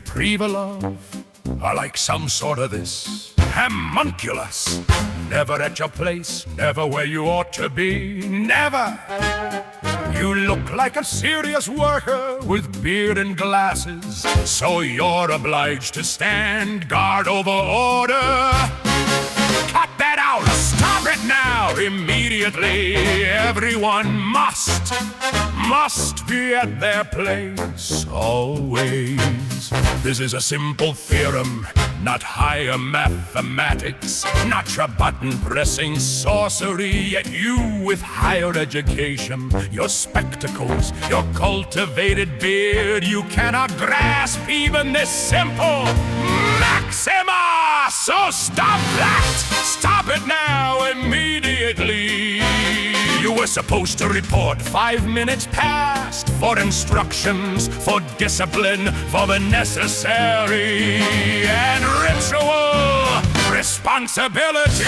Privalov are like some sort of this homunculus. Never at your place, never where you ought to be, never. You look like a serious worker with beard and glasses, so you're obliged to stand guard over order. Cut that out! Stop it now! Immediately! Everyone must be at their place, always. This is a simple theorem, not higher mathematics, not your button-pressing sorcery. Yet you, with higher education, your spectacles, your cultivated beard, you cannot grasp even this simple maxima! So stop that! Stop it now, immediately! You were supposed to report 5 minutes past for instructions, for discipline, for the necessary and ritual responsibility.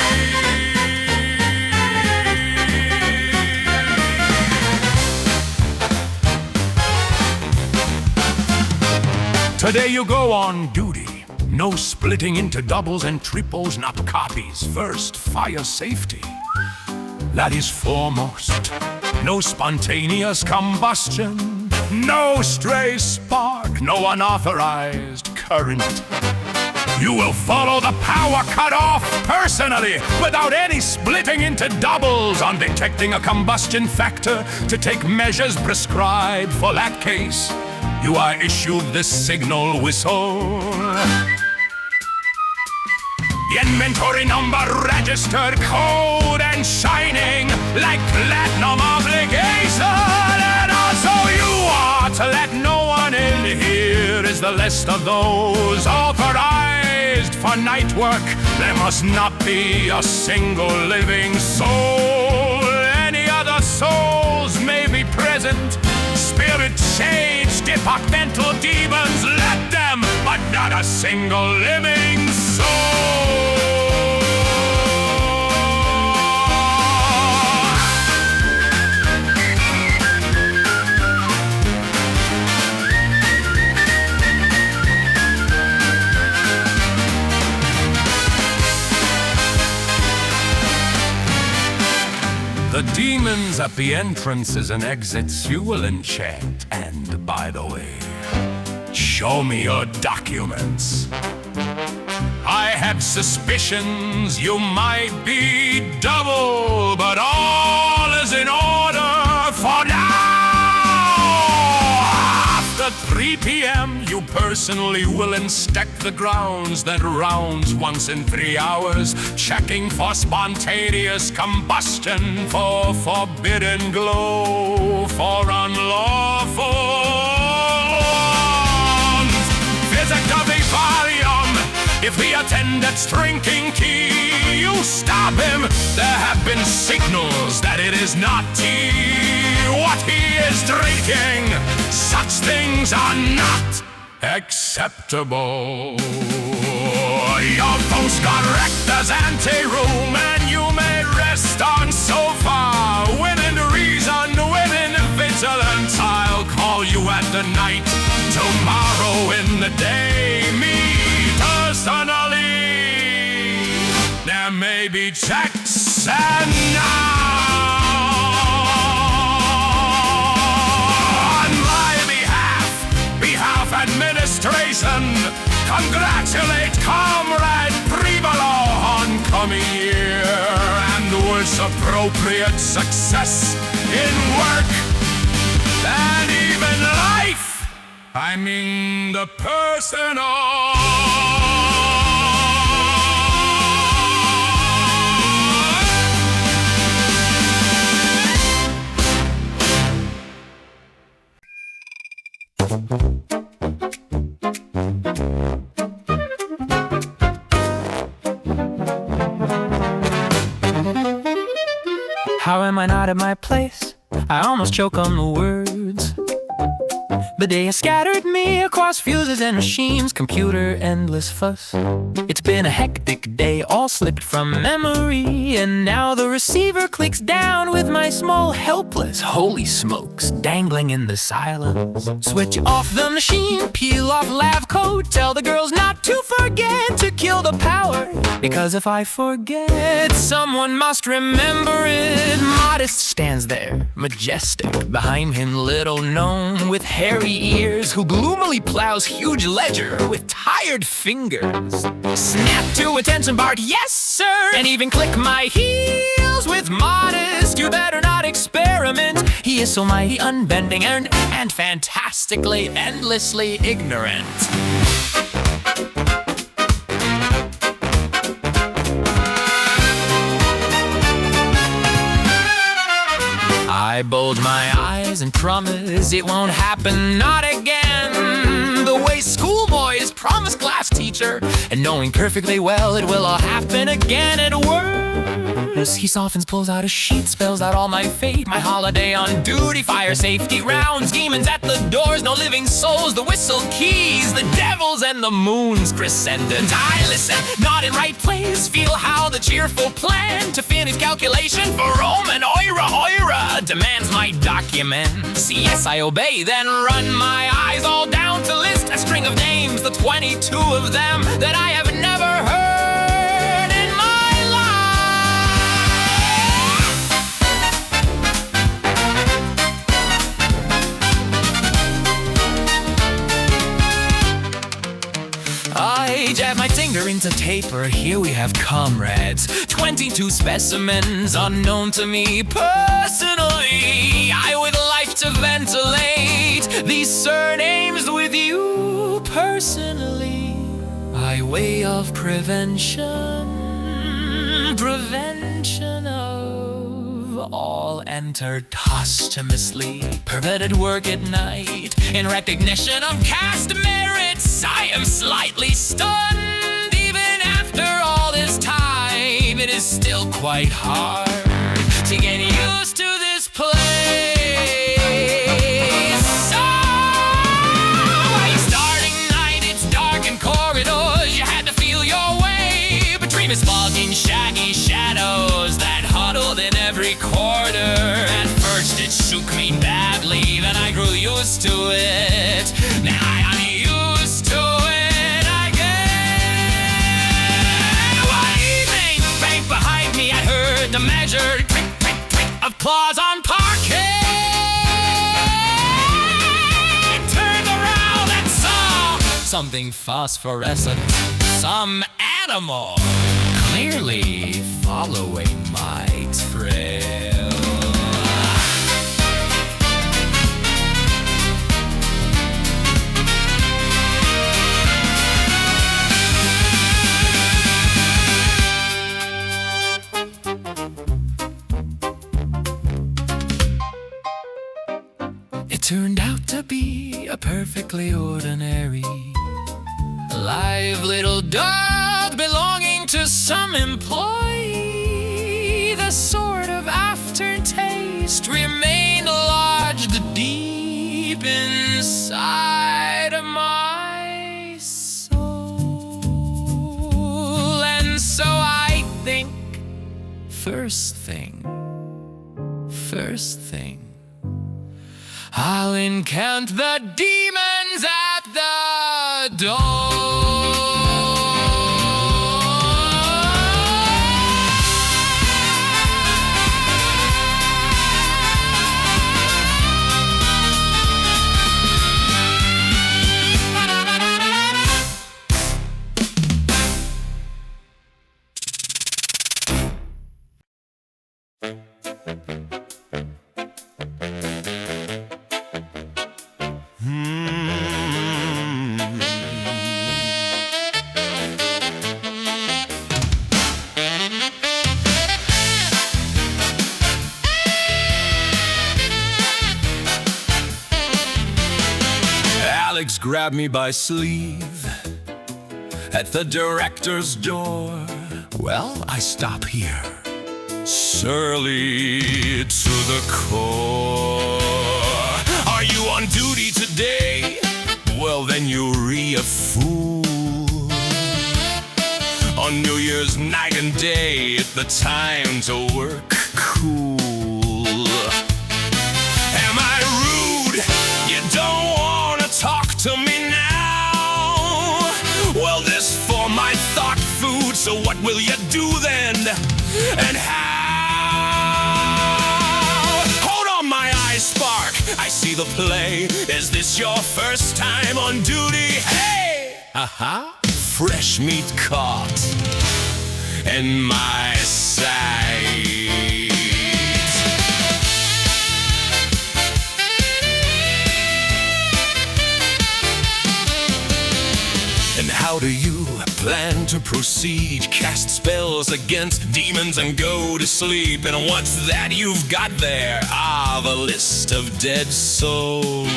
Today you go on duty. No splitting into doubles and triples, not copies. First, fire safety. That is foremost. No spontaneous combustion. No stray spark. No unauthorized current. You will follow the power cutoff personally, without any splitting into doubles. On detecting a combustion factor, to take measures prescribed for that case, you are issued this signal whistle. Inventory number registered, code and shining like platinum obligation. And also you are to let no one in. Here is the list of those authorized for night work. There must not be a single living soul. Any other souls may be present. Spirit shades, departmental demons, let them, but not a single living soul. The demons at the entrances and exits you will enchant. And by the way, show me your documents. I have suspicions you might be double, but all is in order for now. After 3 p.m. you personally will inspect the grounds, then rounds once in 3 hours, checking for spontaneous combustion, for forbidden glow, for unlawful ones. Visit the volume. If the attendant's drinking tea, you stop him. There have been signals that it is not tea what he is drinking. Such things are not acceptable. Your post got wrecked as anteroom, and you may rest on sofa. Within reason, within vigilance, I'll call you at the night. Tomorrow in the day, me personally. There may be checks and administration, congratulate Comrade Privalov on coming year and wish appropriate success in work and even life. I mean the personal. How am I not at my place? I almost choke on the words. The day has scattered me across fuses and machines, computer, endless fuss. It's been a hectic day, all slipped from memory, and now the receiver clicks down with my small helpless, holy smokes, dangling in the silence. Switch off the machine, peel off lab coat, tell the girls not to forget to kill the power, because if I forget, someone must remember it. Modest stands there, majestic, behind him little known, with hairy ears, who gloomily plows huge ledger with tired fingers. Snap to attention, Bart, yes sir, and even click my heels with modest. You better not experiment. He is so mighty, unbending, and fantastically, endlessly ignorant. I bulge my eyes and promise it won't happen, not again. The way schoolboys promise class teacher, and knowing perfectly well it will all happen again at worst. He softens, pulls out a sheet, spells out all my fate. My holiday on duty, fire safety rounds, demons at the doors, no living souls, the whistle keys, the devils and the moon's crescendant. I listen, not in right place, feel how the cheerful plan to finish calculation for Roman Oira demands my documents. Yes, I obey, then run my eyes all down to list a string of names, the 22 of them that I have never heard in my life. I jab my finger into taper, here we have comrades, 22 specimens unknown to me personally. I would like to ventilate these surnames with you personally, by way of prevention of all entered posthumously, perverted work at night. In recognition of caste merits, I am slightly stunned. Even after all this time, it is still quite hard to get used to this place. So, a starting night, it's dark in corridors. You had to feel your way between bespogging shaggy shadows that huddled in every corner. At first it shook me badly, then I grew used to it. Now I'm used to it again. One evening, right behind me, I heard the measured click, click, click of claws on parquet. Turned around and saw something phosphorescent, some animal, clearly following my trail. It turned out to be a perfectly ordinary, live little dog belonging to some employee. The sort of aftertaste remained lodged deep inside of my soul. And so I think, first thing, I'll encount the demons at the door. Alex grabbed me by sleeve at the director's door. Well, I stop here, surly to the core. Are you on duty today? then you're a fool. On New Year's night and day, it's the time to work cool. Am I rude? You don't wanna talk to me now? Well, this for my thought food, so what will you do then? And how? Hold on, my eyes spark, I see the play. Is this your first time on duty? Hey! Aha! Fresh meat caught in my sight. And how do you plan to proceed? Cast spells against demons and go to sleep. And what's that you've got there? Ah, the list of dead souls.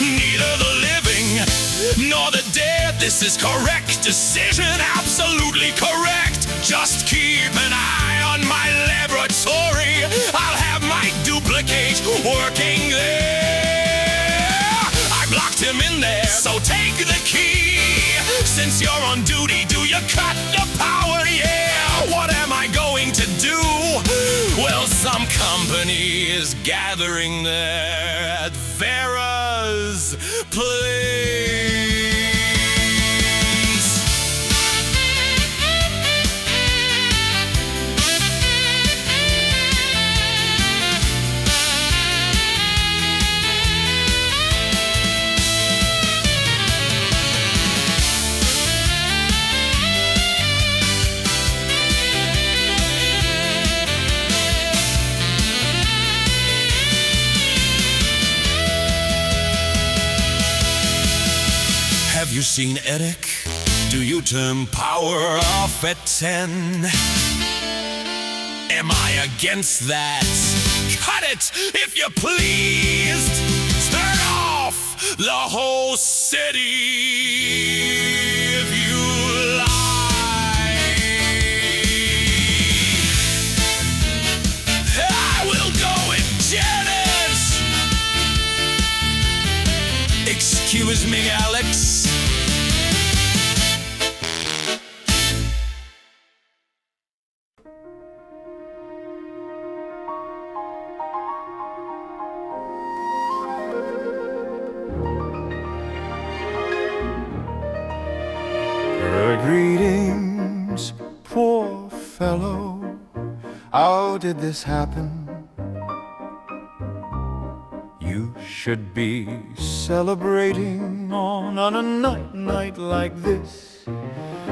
Neither the living nor the dead, this is correct decision, absolutely correct. Just keep an eye on my laboratory. I'll have my duplicate working there. I've locked him in there, so take the key. Since you're on duty, do you cut the power? Yeah, what am I going to do? Well, some company is gathering there at Vera's place. Have you seen Edik? Do you turn power off at 10? Am I against that? Cut it, if you please! Turn off the whole city if you like. I will go with Janus! Excuse me, Alex. Greetings, poor fellow. How did this happen? You should be celebrating on a night like this.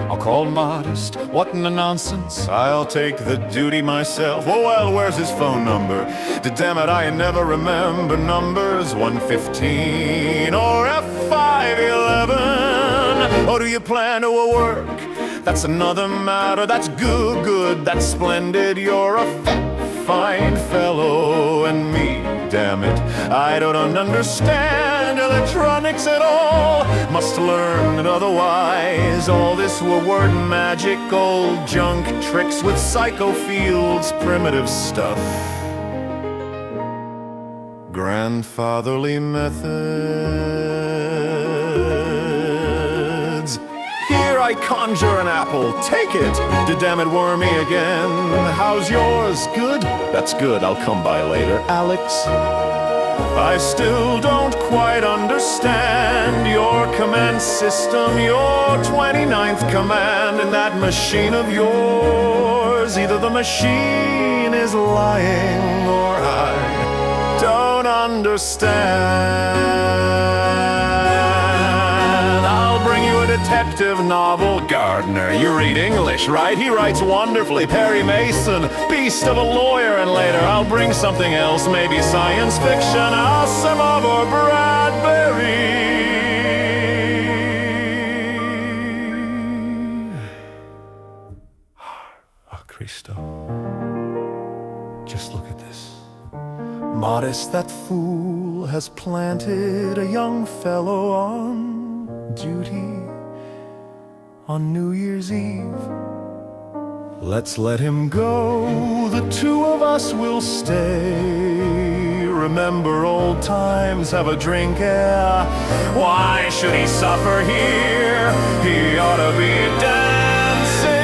I'll call modest, what nonsense. I'll take the duty myself. Oh well, where's his phone number? Damn it, I never remember numbers. 115 or F511. Or do you plan to work? That's another matter. That's good, that's splendid. You're a fine fellow, and me, damn it, I don't understand electronics at all. Must learn it otherwise. All this word magic, old junk tricks with psycho fields, primitive stuff. Grandfatherly methods. Here I conjure an apple, take it. Damn it, wormy again. How's yours? Good? That's good, I'll come by later. Alex, I still don't quite understand your command system, your 29th command in that machine of yours. Either the machine is lying or I don't understand. I'll bring you a detective novel. Gardner, you read English, right? He writes wonderfully. Perry Mason, beast of a lawyer. And later I'll bring something else, maybe science fiction, Asimov or Bradbury. Oh, Cristo. Just look at this. Modest, that fool has planted a young fellow on duty on New Year's Eve. Let's let him go, the two of us will stay. Remember remember old times, have a drink, yeah. Why should he suffer here? He ought to be dancing.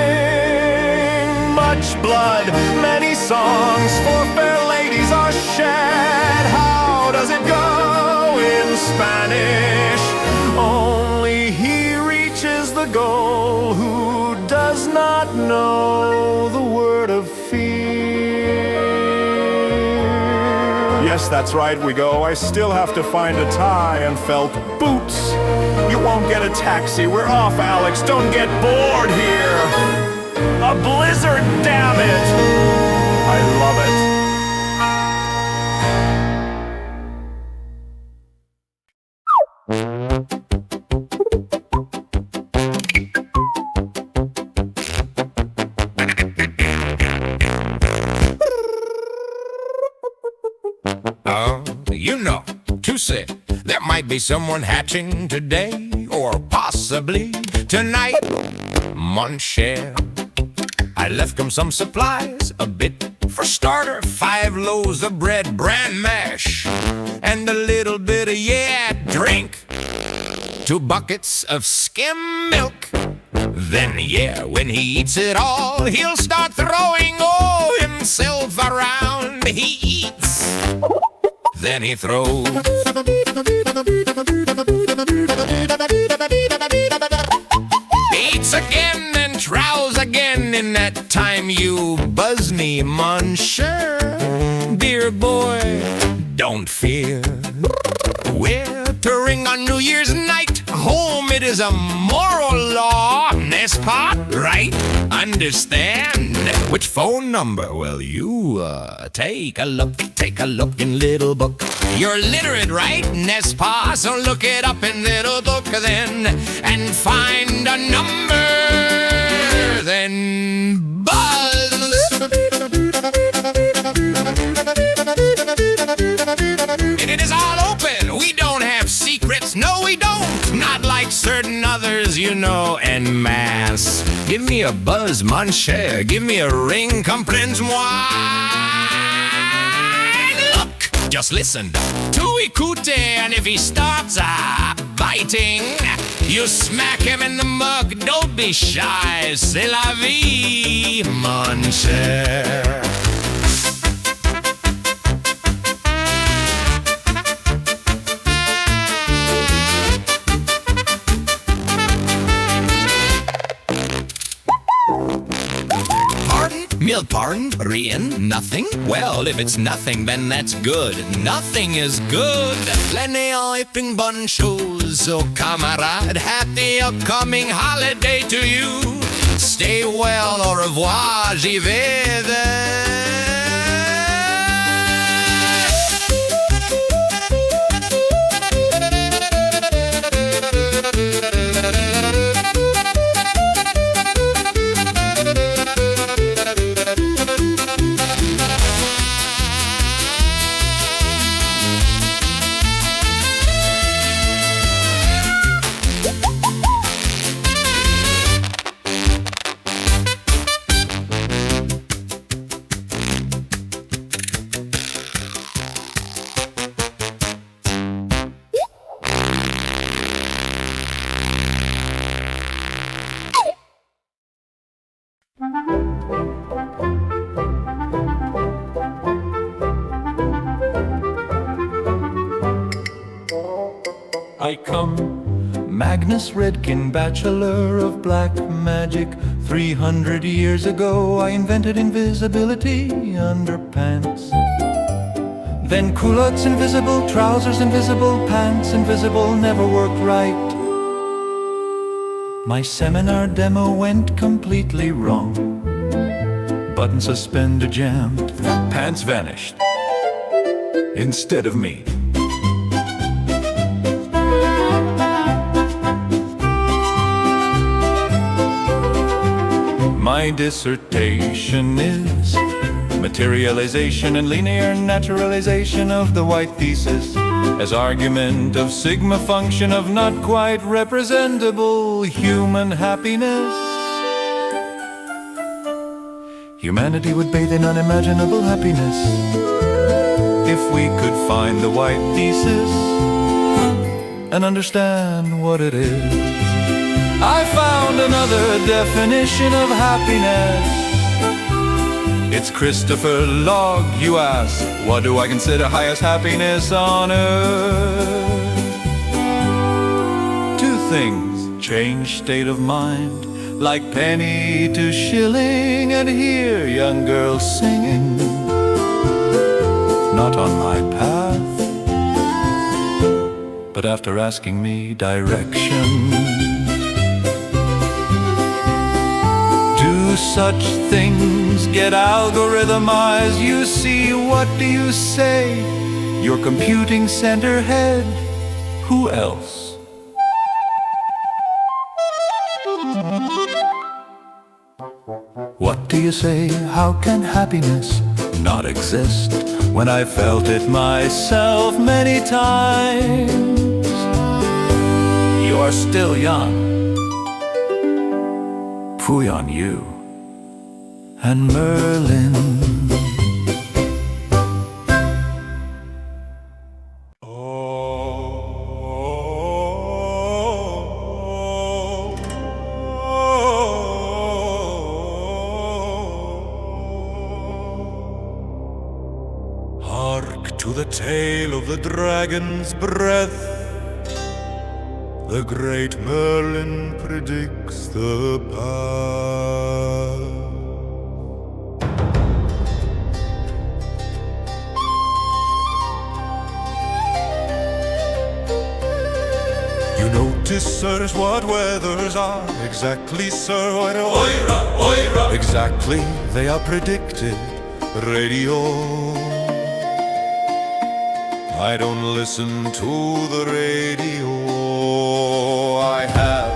Much blood, many songs for fair ladies are shed. How does it go in Spanish? Only he reaches the goal who does not know the word of fear. Yes, that's right, we go. I still have to find a tie and felt boots. You won't get a taxi. We're off, Alex. Don't get bored here. A blizzard, damn it! I love it. You know, to say, there might be someone hatching today, or possibly tonight. Mon cher, I left him some supplies, a bit for starter, 5 loaves of bread, bran mash, and a little bit of, drink. 2 buckets of skim milk. Then, when he eats it all, he'll start throwing, himself around. He eats. Then he throws. Eats again and trows again. In that time you buzz me, monsieur. Dear boy, don't fear. We're touring on New Year's night. Home, it is a moral law, n'est-ce pas? Right? Understand? Which phone number? Well, you take a look in little book. You're literate, right? N'est-ce pas? So look it up in little book then, and find a number. Then buzz. It is all open. We don't have secrets. No, we don't. Not like certain others, you know, en masse. Give me a buzz, mon cher. Give me a ring, comprends-moi. Look, just listen. To écoute, and if he starts biting, you smack him in the mug. Don't be shy. C'est la vie, mon cher. Milk, pardon? Rien? Nothing? Well, if it's nothing, then that's good. Nothing is good. Plenty of hipping bun shows. So, camarade, happy upcoming holiday to you. Stay well, au revoir, j'y vais then. I come, Magnus Redkin, bachelor of black magic. 300 years ago I invented invisibility underpants. Then culottes invisible, trousers invisible, pants invisible never worked right. My seminar demo went completely wrong. Button suspender jammed, pants vanished instead of me. My dissertation is materialization and linear naturalization of the white thesis as argument of sigma function of not quite representable human happiness. Humanity would bathe in unimaginable happiness if we could find the white thesis and understand what it is. I found another definition of happiness. It's Christopher Log, you ask. What do I consider highest happiness on earth? Two things change state of mind, like penny to shilling, and hear young girls singing. Not on my path, but after asking me direction. Do such things get algorithmized? You see, what do you say? Your computing center head? Who else? What do you say? How can happiness not exist when I felt it myself many times? You're still young. Phooey on you and Merlin. To the tale of the dragon's breath, the great Merlin predicts the path. You notice, sirs, what weathers are exactly, sir? Oira, oira. Exactly, they are predicted. Radio. I don't listen to the radio. I have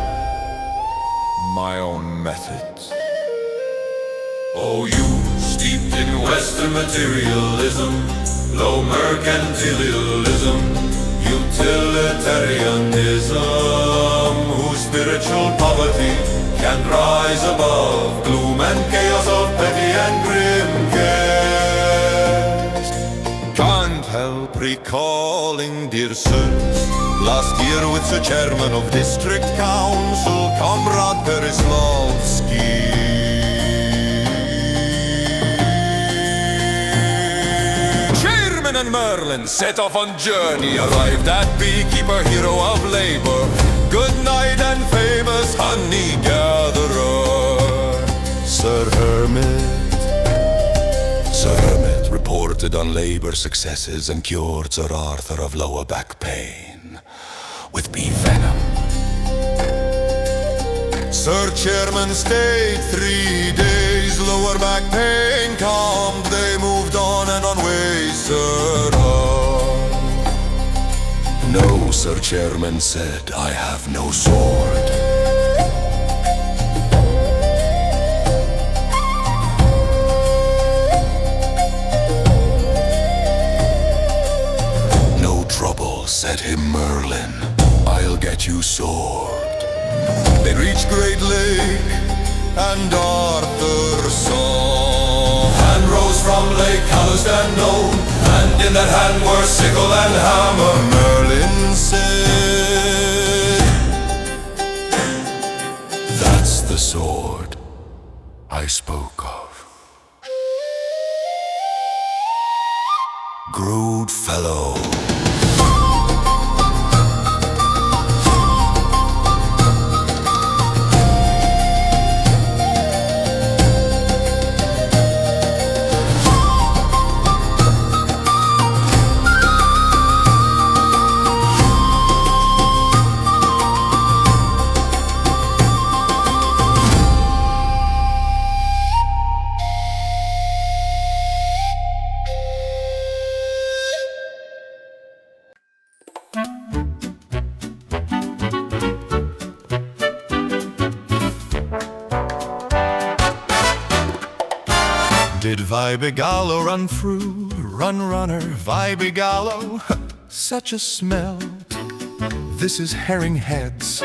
my own methods. Oh, you steeped in Western materialism, low mercantilism, utilitarianism, whose spiritual poverty can't rise above gloom and chaos of petty and grim cares. Can't help recalling, dear sirs, last year with the chairman of district council, Comrade Pereslovsky. Chairman and Merlin set off on journey, arrived at beekeeper, hero of labor, good night and famous honey gatherer, Sir Hermit reported on labor successes and cured Sir Arthur of lower back pain with bee venom. Sir Chairman stayed 3 days, lower back pain calmed, they moved on and on way, Sir. No, Sir Chairman said, I have no sword. Said him Merlin, I'll get you sword. They reached Great Lake, and Arthur saw hand rose from Lake calloused and known, and in that hand were sickle and hammer. Merlin said, that's the sword I spoke of. Good fellow. Did Vybegallo run through, runner, Vybegallo? Such a smell. This is herring heads.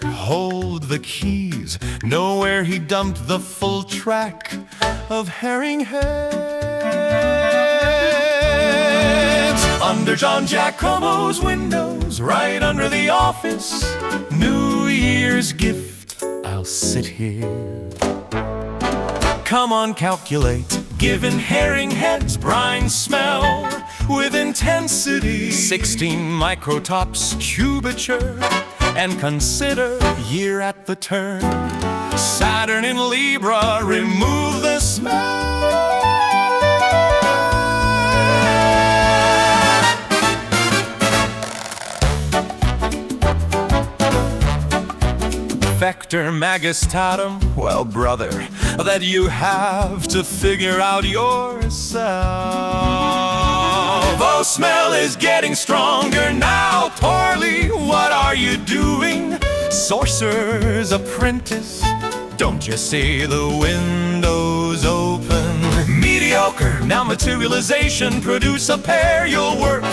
Hold the keys. Know where he dumped the full track of herring heads. under John Giacomo's windows, right under the office. New Year's gift, I'll sit here. Come on, calculate, given herring heads, brine smell with intensity, 16 microtops cubature, and consider year at the turn. Saturn in Libra, remove the smell. Vector Magistatum, well, brother, that you have to figure out yourself. Oh, smell is getting stronger now. Poorly, what are you doing? Sorcerer's apprentice, don't you see the windows open? Mediocre, now materialization, produce a pair, you'll work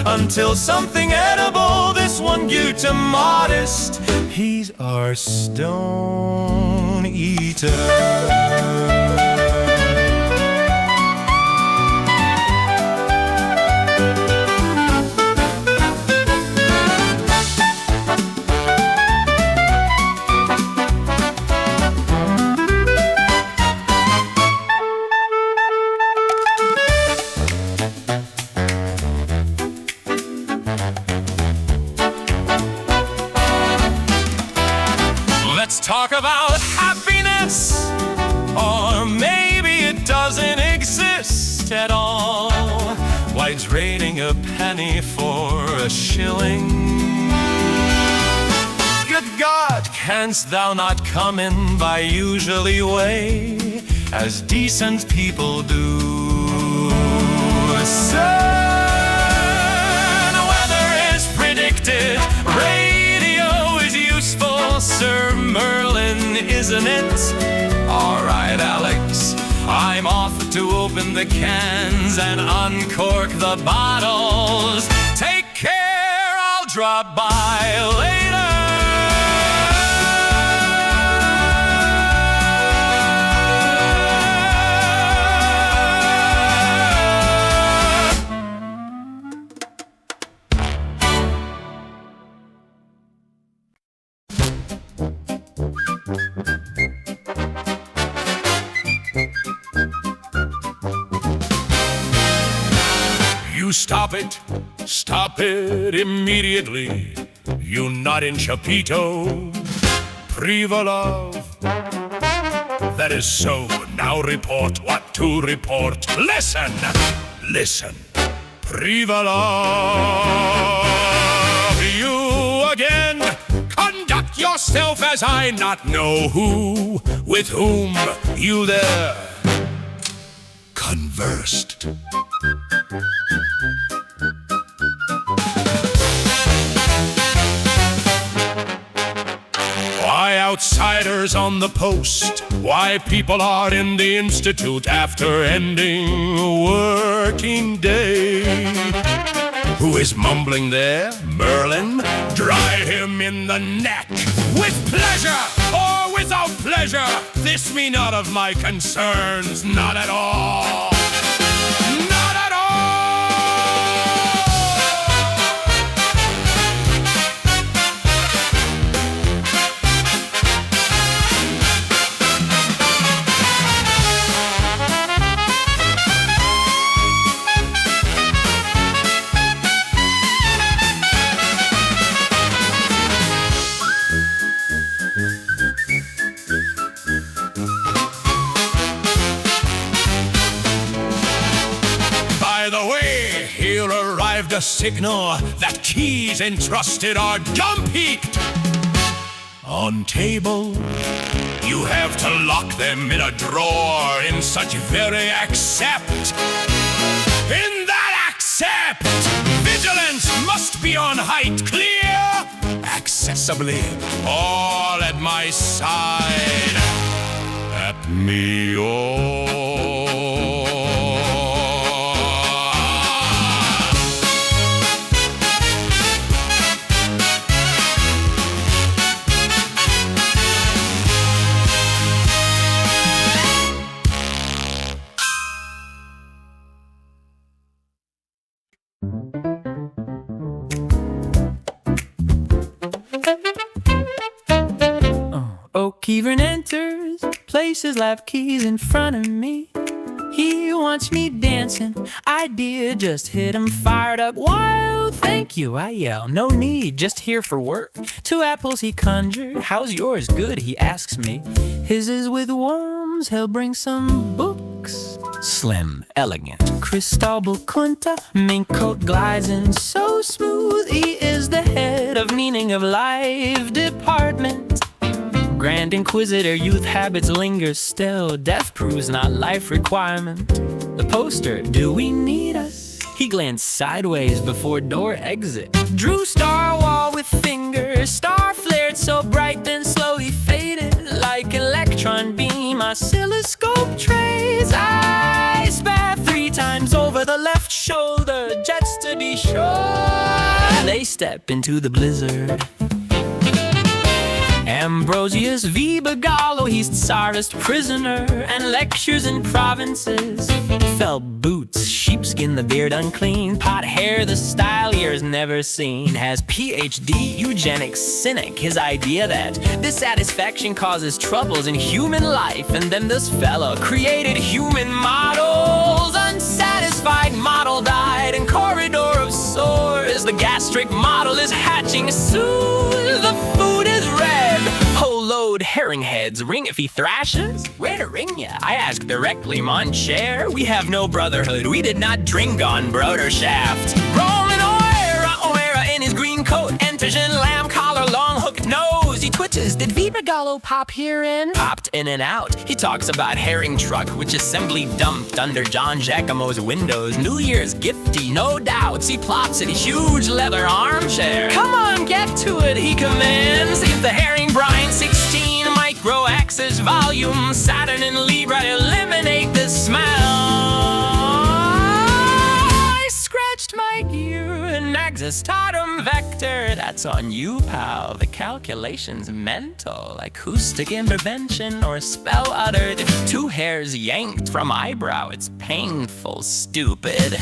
until something edible. This one due to modest, he's our stone eater. Let's talk about happiness, or maybe it doesn't exist at all. Why's rating a penny for a shilling? Good God, canst thou not come in by usually way, as decent people do? Sun weather is predicted, radio is useful, Sir Merlin, isn't it? All right, Alex, I'm off to open the cans and uncork the bottles. Take care, I'll drop by later. You stop it immediately. You not in Chapito, Privalov. That is so. Now report what to report. Listen, Privalov, you again. Conduct yourself as I not know who, with whom you there conversed. Why outsiders on the post? Why people are in the institute after ending working day? Who is mumbling there? Merlin? Dry him in the neck. With pleasure or without pleasure, this me not of my concerns, not at all. Not at all! A signal that keys entrusted are dump-peaked on table. You have to lock them in a drawer in such very accept. In that accept, vigilance must be on height, clear, accessibly, all at my side, at me all. Kivrin enters, places lap keys in front of me. He wants me dancing, idea just hit him fired up. Wild, thank you, I yell, no need, just here for work. 2 apples he conjured, how's yours? Good, he asks me. His is with worms, he'll bring some books. Slim, elegant, Cristobal Junta, mink coat glides in so smooth. He is the head of meaning of life department. Grand Inquisitor, youth habits linger still. Death proves not life requirement. The poster, do we need us? He glanced sideways before door exit. Drew star wall with fingers. Star flared so bright then slowly faded. Like electron beam, oscilloscope trays. Ice bath 3 times over the left shoulder. Jets to be sure. They step into the blizzard. Ambrosius Vybegallo, he's Tsarist prisoner and lectures in provinces. Felt boots, sheepskin, the beard unclean, pot hair, the style years never seen. Has PhD, eugenics cynic, his idea that dissatisfaction causes troubles in human life. And then this fella created human models. Unsatisfied model died in corridor of sores. The gastric model is hatching soon. The food is red. Whole load herring heads, ring if he thrashes? Where to ring ya? I ask directly, mon cher. We have no brotherhood, we did not drink on broder shaft. Roman Oera in his green coat, enters in lamb collar, long hooked nose. He twitches, did Vybegallo pop herein? Popped in and out. He talks about herring truck, which assembly dumped under John Giacomo's windows. New Year's gifty, no doubts. He plops in a huge leather armchair. Come on, get to it, he commands. If the herring brine 16 micro axis volume, Saturn and Libra eliminate the smell. I scratched my ear, an exostatum vector. That's on you, pal. The calculation's mental. Acoustic intervention or spell uttered. 2 hairs yanked from eyebrow. It's painful, stupid.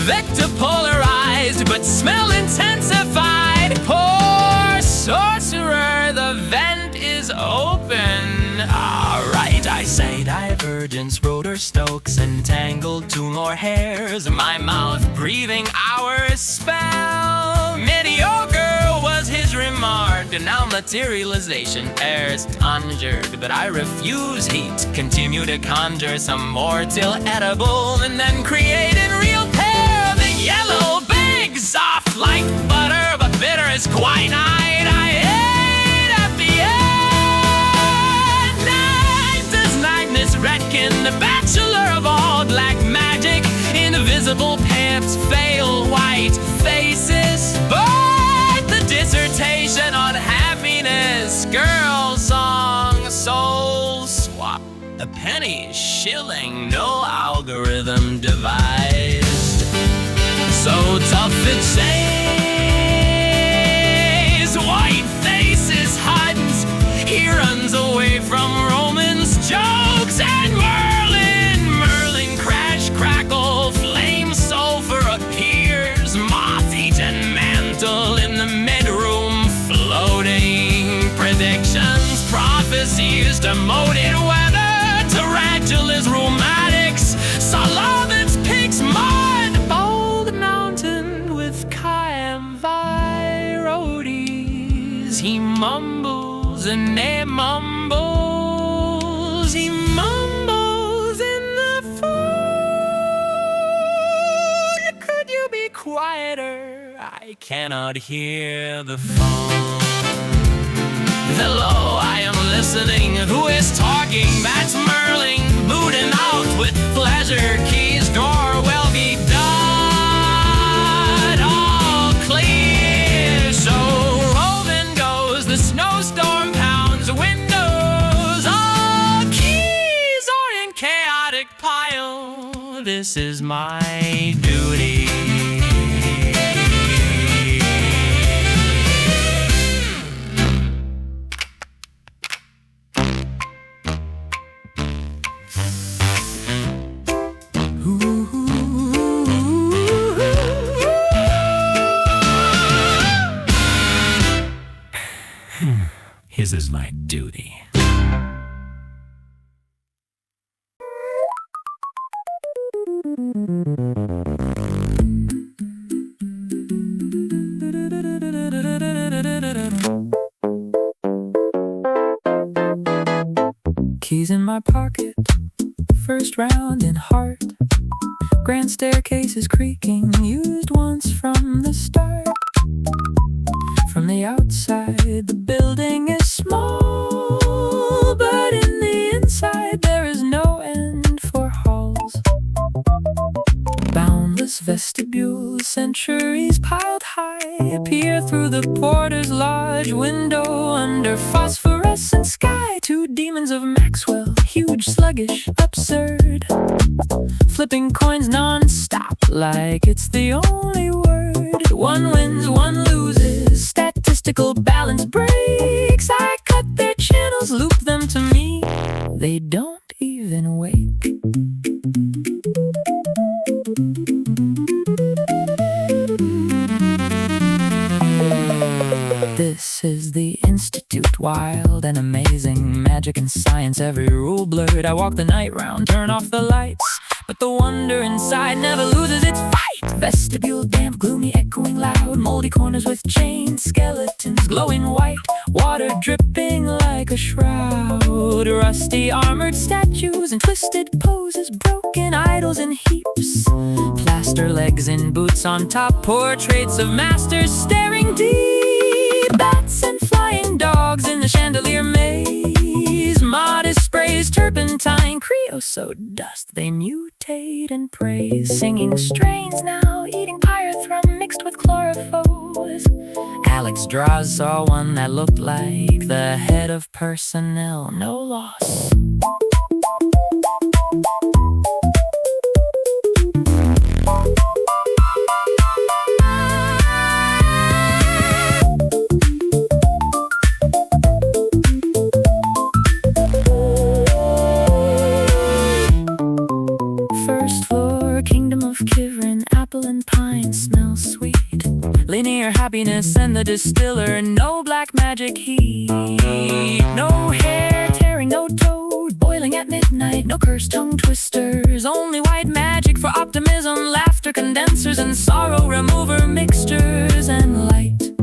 Vector polarized, but smell intensified. Poor sorcerer, the vent is open. Alright, I say divergence, rotor Stokes, entangled 2 more hairs. My mouth breathing our spell. Mediocre was his remark. Now materialization airs conjured, but I refuse heat. Continue to conjure some more till edible, and then create in real pair. The yellow big, soft like butter, but bitter as quinine. I ate at the end. Night as Magnus Redkin, the bachelor of all black magic. Invisible pants fail, white faces. But the dissertation on happiness, girl song, soul swap. A penny shilling, no algorithm devised. So tough it says, white faces Huns. He runs away from Romans' jokes and Merlin crash, crackle, flame, sulfur appears. Moth-eaten mantle in the midroom, floating predictions, prophecies, demoted weather, tarantulas, rheumatics, Salovitz pig's mud, bold mountain with Kayam virotes. He mumbles and they mumbles. He mumbles in the phone. Could you be quieter? I cannot hear the phone. Hello, I am listening. Who is talking? That's Merlin. Booting out with pleasure. Keys, drawer, will be done. All clear. So roving goes. The snowstorm pounds windows. All keys are in chaotic pile. This is my duty. His This is my duty. Keys in my pocket, first round in heart. Grand staircase is creaking, used once from the start. From the outside, the building is small, but in the inside there is no end for halls. Boundless vestibule, centuries piled high, appear through the porter's lodge window under phosphorescent sky. Two demons of Maxwell, huge, sluggish, absurd, flipping coins non-stop like it's the only word. One wins, one loses, statistical balance breaks. I cut their channels, loop them to me, they don't even wake. This is the Institute, wild and amazing, magic and science, every rule blurred. I walk the night round, turn off the lights, but the wonder inside never loses its fight. Vestibule damp, gloomy, echoing loud, moldy corners with chained skeletons glowing white, water dripping like a shroud, rusty armored statues in twisted poses, broken idols in heaps, plaster legs in boots on top, portraits of masters staring deep, bats and flying dogs in the chandelier maze, modest sprays, turpentine, creosote dust, they mutate and praise, singing strains now, eating pyrethrum mixed with chlorophyll. Alex draws saw one that looked like the head of personnel, no loss. Kivrin, apple and pine smell sweet, linear happiness and the distiller, no black magic heat, no hair tearing, no toad boiling at midnight, no cursed tongue twisters, only white magic for optimism, laughter condensers and sorrow remover mixtures and light.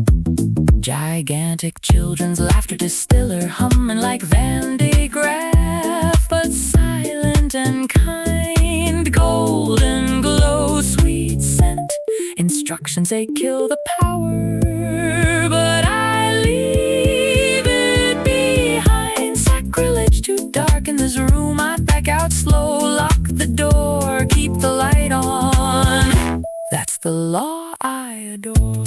Gigantic children's laughter distiller, humming like Van de Graaff, but silent and kind, golden glow, sweet scent, instructions they kill the power, but I leave it behind. Sacrilege too dark in this room, I back out slow, lock the door, keep the light on. That's the law I adore.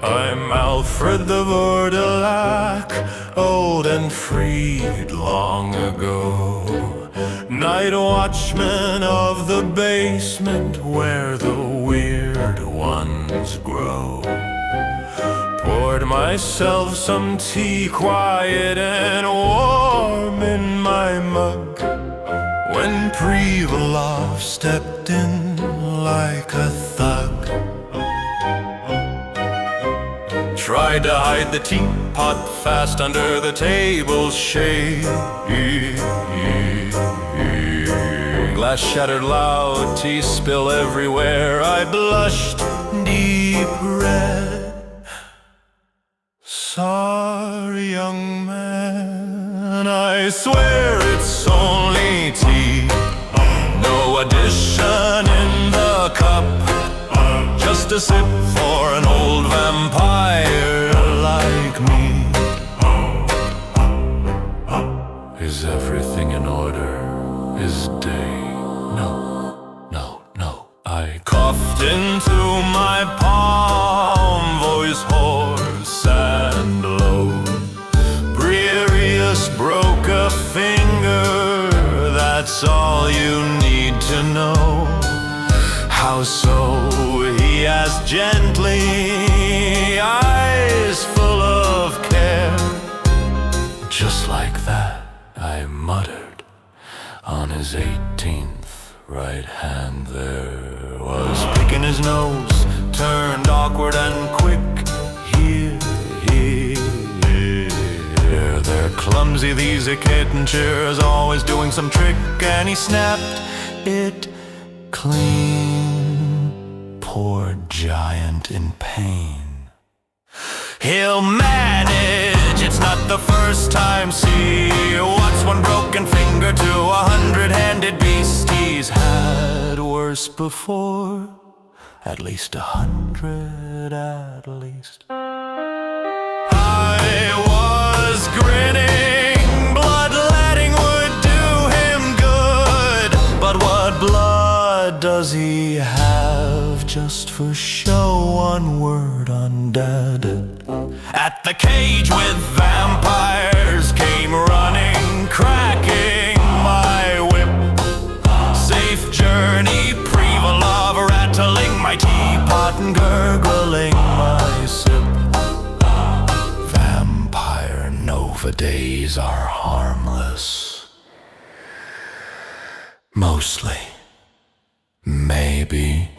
I'm Alfred the Vordelak, old and freed long ago, night watchman of the basement where the weird ones grow. Poured myself some tea, quiet and warm in my mug, when Privalov stepped in like a thug. Tried to hide the teapot fast under the table's shade. Glass shattered loud, tea spill everywhere. I blushed deep red. Sorry, young man, I swear it's only tea. No addition in the cup, just a sip for an old vampire like me. Is everything in order? Is day? No, no, no. I coughed into my palm, voice hoarse and low. Briareus broke a finger, that's that's all you need to know. How so? He asked gently, eyes full of care. Just like that, I muttered. On his 18th right hand there was picking his nose, turned awkward and quick. Here, they're clumsy, these kitten chairs, always doing some trick, and he snapped it clean. Poor giant in pain. He'll manage, it's not the first time. See, what's one broken finger to a 100-handed beast? He's had worse before, at least 100 at least. I was grinning, bloodletting would do him good. But what blood does he have? Just for show, one word, undead. At the cage with vampires came running, cracking my whip. Safe journey, Privalov, rattling my teapot and gurgling my sip. Vampire Nova days are harmless. Mostly. Maybe.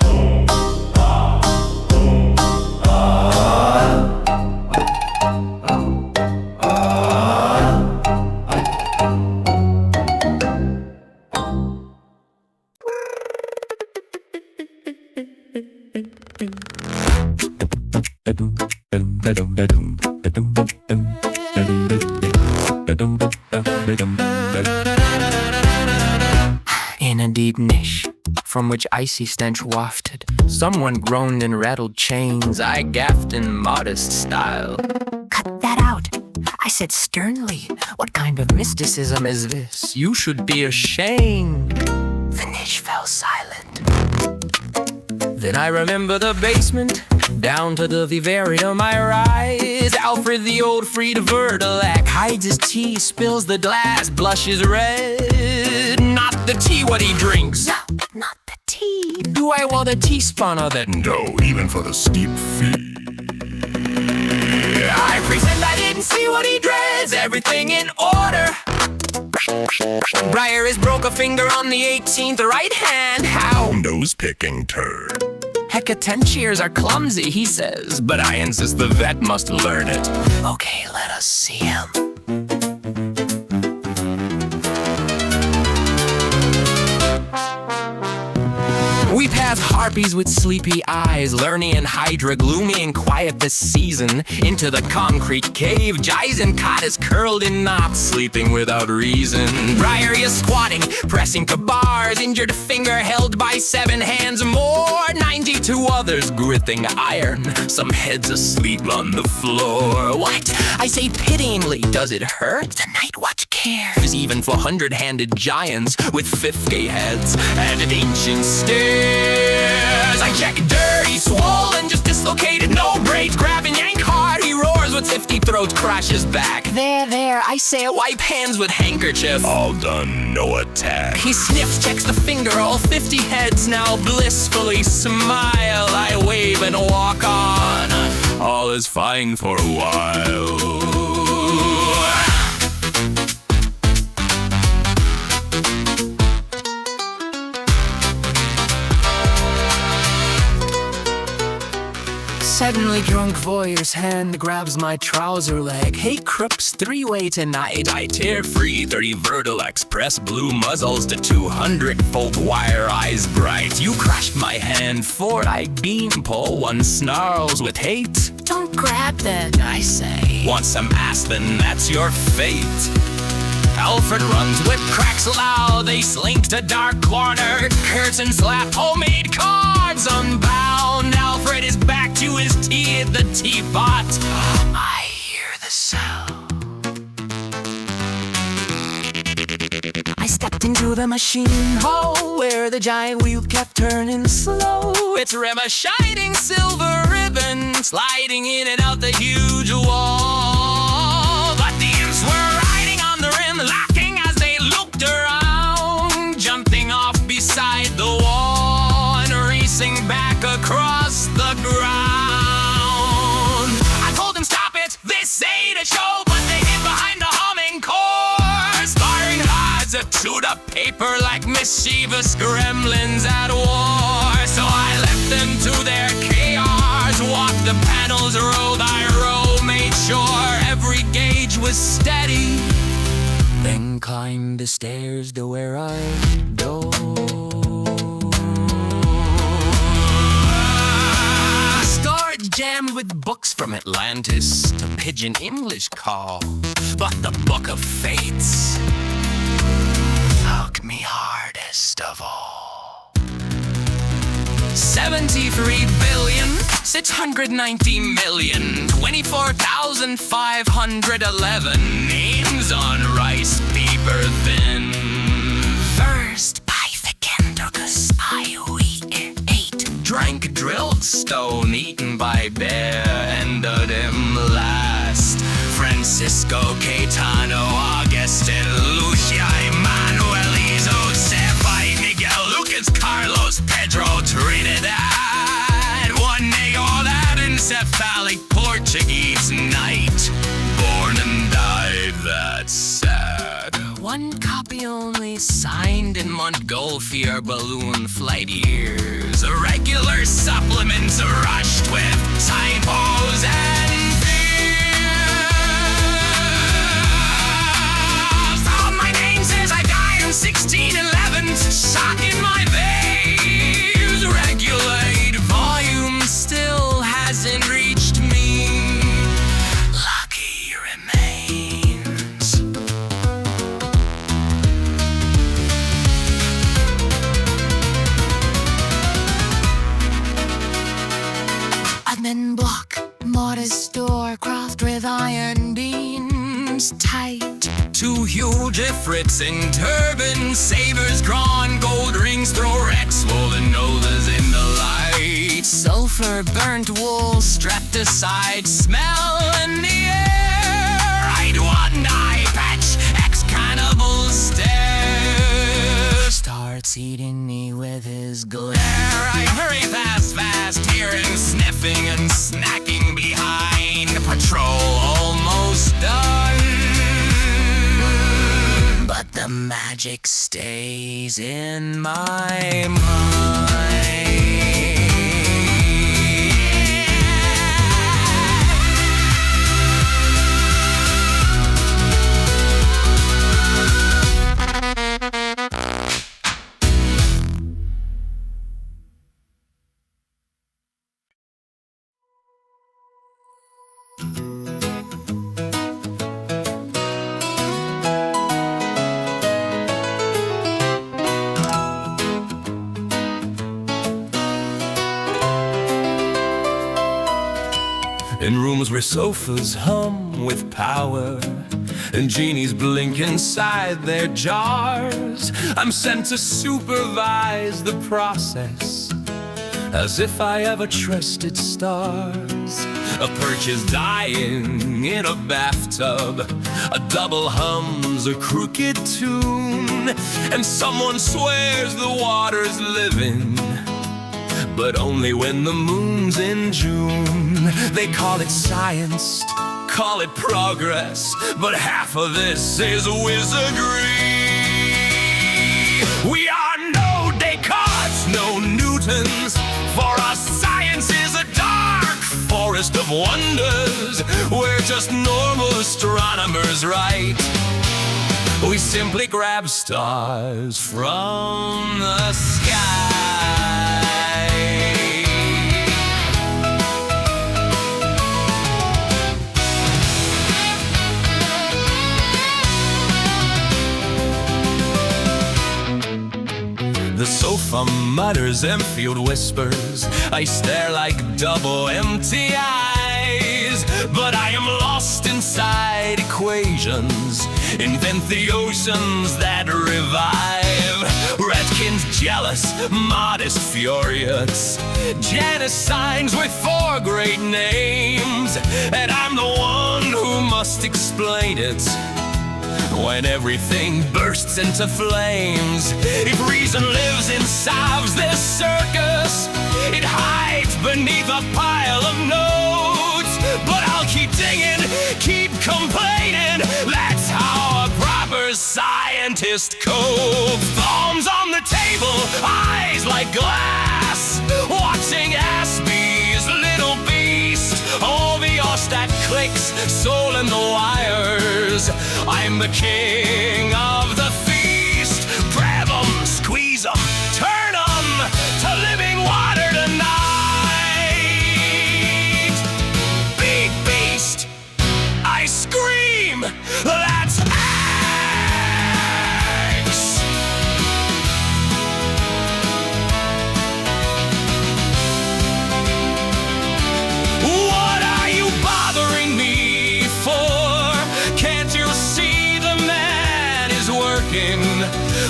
In a deep niche, from which icy stench wafted, someone groaned and rattled chains. I gaffed in modest style. "Cut that out," I said sternly. "What kind of mysticism is this? You should be ashamed." The niche fell silent. Then I remember the basement, down to the vivarium I rise. Alfred, the old Vybegallo, hides his tea, spills the glass, blushes red. Not the tea, what he drinks. No, not the tea. Do I want a teaspoon of it? No, even for the steep fee. I pretend I didn't see what he dreads, everything in order. Briar has broke a finger on the 18th right hand. How? Nose-picking turd. Hecka 10 cheers are clumsy, he says, but I insist the vet must learn it. Okay, let us see him. We pass harpies with sleepy eyes, Lerny and Hydra, gloomy and quiet this season. Into the concrete cave, Jason cot is curled in knots, sleeping without reason. Briar is squatting, pressing to bars, injured finger held by 7 hands more. 92 others gritting iron, some heads asleep on the floor. What? I say pityingly, does it hurt? The night watch cares, even for 100-handed giants with 50 heads and ancient stairs. I check dirty, swollen, just dislocated, no braids, grab and yank hard. He roars with 50 throats, crashes back. There, I say, wipe hands with handkerchief. All done, no attack. He sniffs, checks the finger, all 50 heads now blissfully smile. I wave and walk on, all is fine for a while. Suddenly drunk voyeur's hand grabs my trouser leg. Hey crooks, 3-way tonight. I tear free 30 Vertil Express blue muzzles to 200-volt wire eyes bright. You crushed my hand, 4 I beam pull, 1 snarls with hate. Don't grab that, I say. Want some ass, then that's your fate. Alfred runs, whip cracks loud, they slink to dark corner, curtain slap, homemade cards unbound. Alfred is back to his tea at the teapot. I hear the sound. I stepped into the machine hall where the giant wheel kept turning slow. Its rim a shining silver ribbon sliding in and out the huge wall. But the imps were riding on the rim, laughing as they looked around. the show, but they hid behind the humming core. Starring lads to the paper like mischievous gremlins at war. So I left them to their chaos, walked the panels row by row, made sure every gauge was steady, then climbed the stairs to where I go. Jammed with books from Atlantis to Pidgin English call, but the Book of Fates hugged me hardest of all. 73,690,024,511 names on rice paper thin. First, Pythagoras, I drank drilled stone eaten by bear, ended him last. Francisco, Caetano, Augustin, Lucia, Emanuel, Joseph, Miguel, Lucas, Carlos, Pedro, Trinidad. One nigga, that encephalic Portuguese knight, born and died that sad. One copy only signed in Montgolfier balloon flight years. Regular supplements rushed with typos and fears. All my name says I died in 1611. Shock in my veins. Regulate volume still hasn't reached me. Lucky remains. Admin block, mortise door, crossed with iron beams, tight. Two huge ifrits in turbans, sabers drawn, gold rings, throw wrecks, swollen noses in the light. Sulfur, burnt wool, strapped aside, smell in the air. I'd one eye patch, ex-cannibal stare. Starts eating me with his glare. I hurry fast, hearing sniffing and snacking behind. Patrol almost done, but the magic stays in my mind. In rooms where sofas hum with power and genies blink inside their jars, I'm sent to supervise the process as if I ever trusted stars. A perch is dying in a bathtub, a double hums a crooked tune, and someone swears the water's living, but only when the moon's in June. They call it science, call it progress, but half of this is wizardry. We are no Descartes, no Newtons. For us, science is a dark forest of wonders. We're just normal astronomers, right? We simply grab stars from the sky. The sofa mutters Enfield whispers. I stare like double empty eyes, but I am lost inside equations. Invent the oceans that revive. Redkin's jealous, modest, furious. Janus signs with 4 great names, and I'm the one who must explain it when everything bursts into flames. If reason lives in salves this circus, it hides beneath a pile of notes. But I'll keep digging, keep complaining. That's how a proper scientist copes. Thumbs on the table, eyes like glass, watching Aspie's little beast. OVR stat clicks, soul in the wires. I'm the king of the feast. Grab 'em, squeeze 'em, turn 'em to living water tonight. Big beast, I scream, that's X. What are you bothering me for? Can't you see the man is working?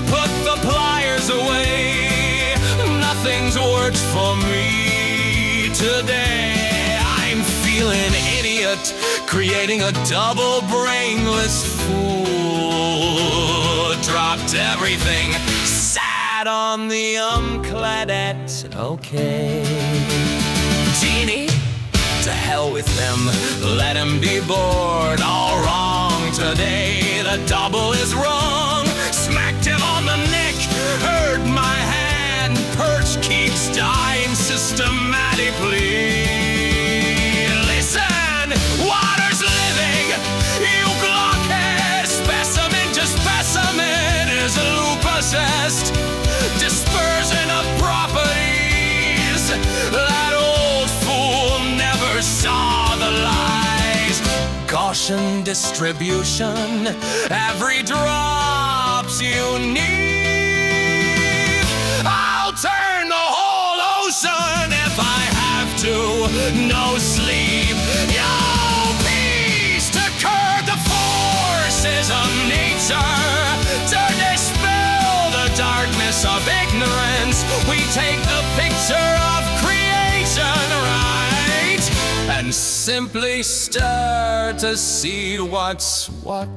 Put the pliers away. Nothing's worked for me today. I'm feeling idiot, creating a double brainless fool. Dropped everything, sat on the cladet. Okay. Genie, to hell with them, let him be bored. All wrong today, the double is wrong. Smacked him on the neck, hurt my hand. Perch keeps dying systematically. Listen, water's living, you blockhead. Specimen to specimen is possessed. Dispersion of properties. That old fool never saw the lies. Gaussian distribution, every drop's unique. I'll turn the whole ocean if I have to. No sleep, no peace, to curb the forces of nature, to dispel the darkness of ignorance. We take the picture of creation right and simply stir to see what's what.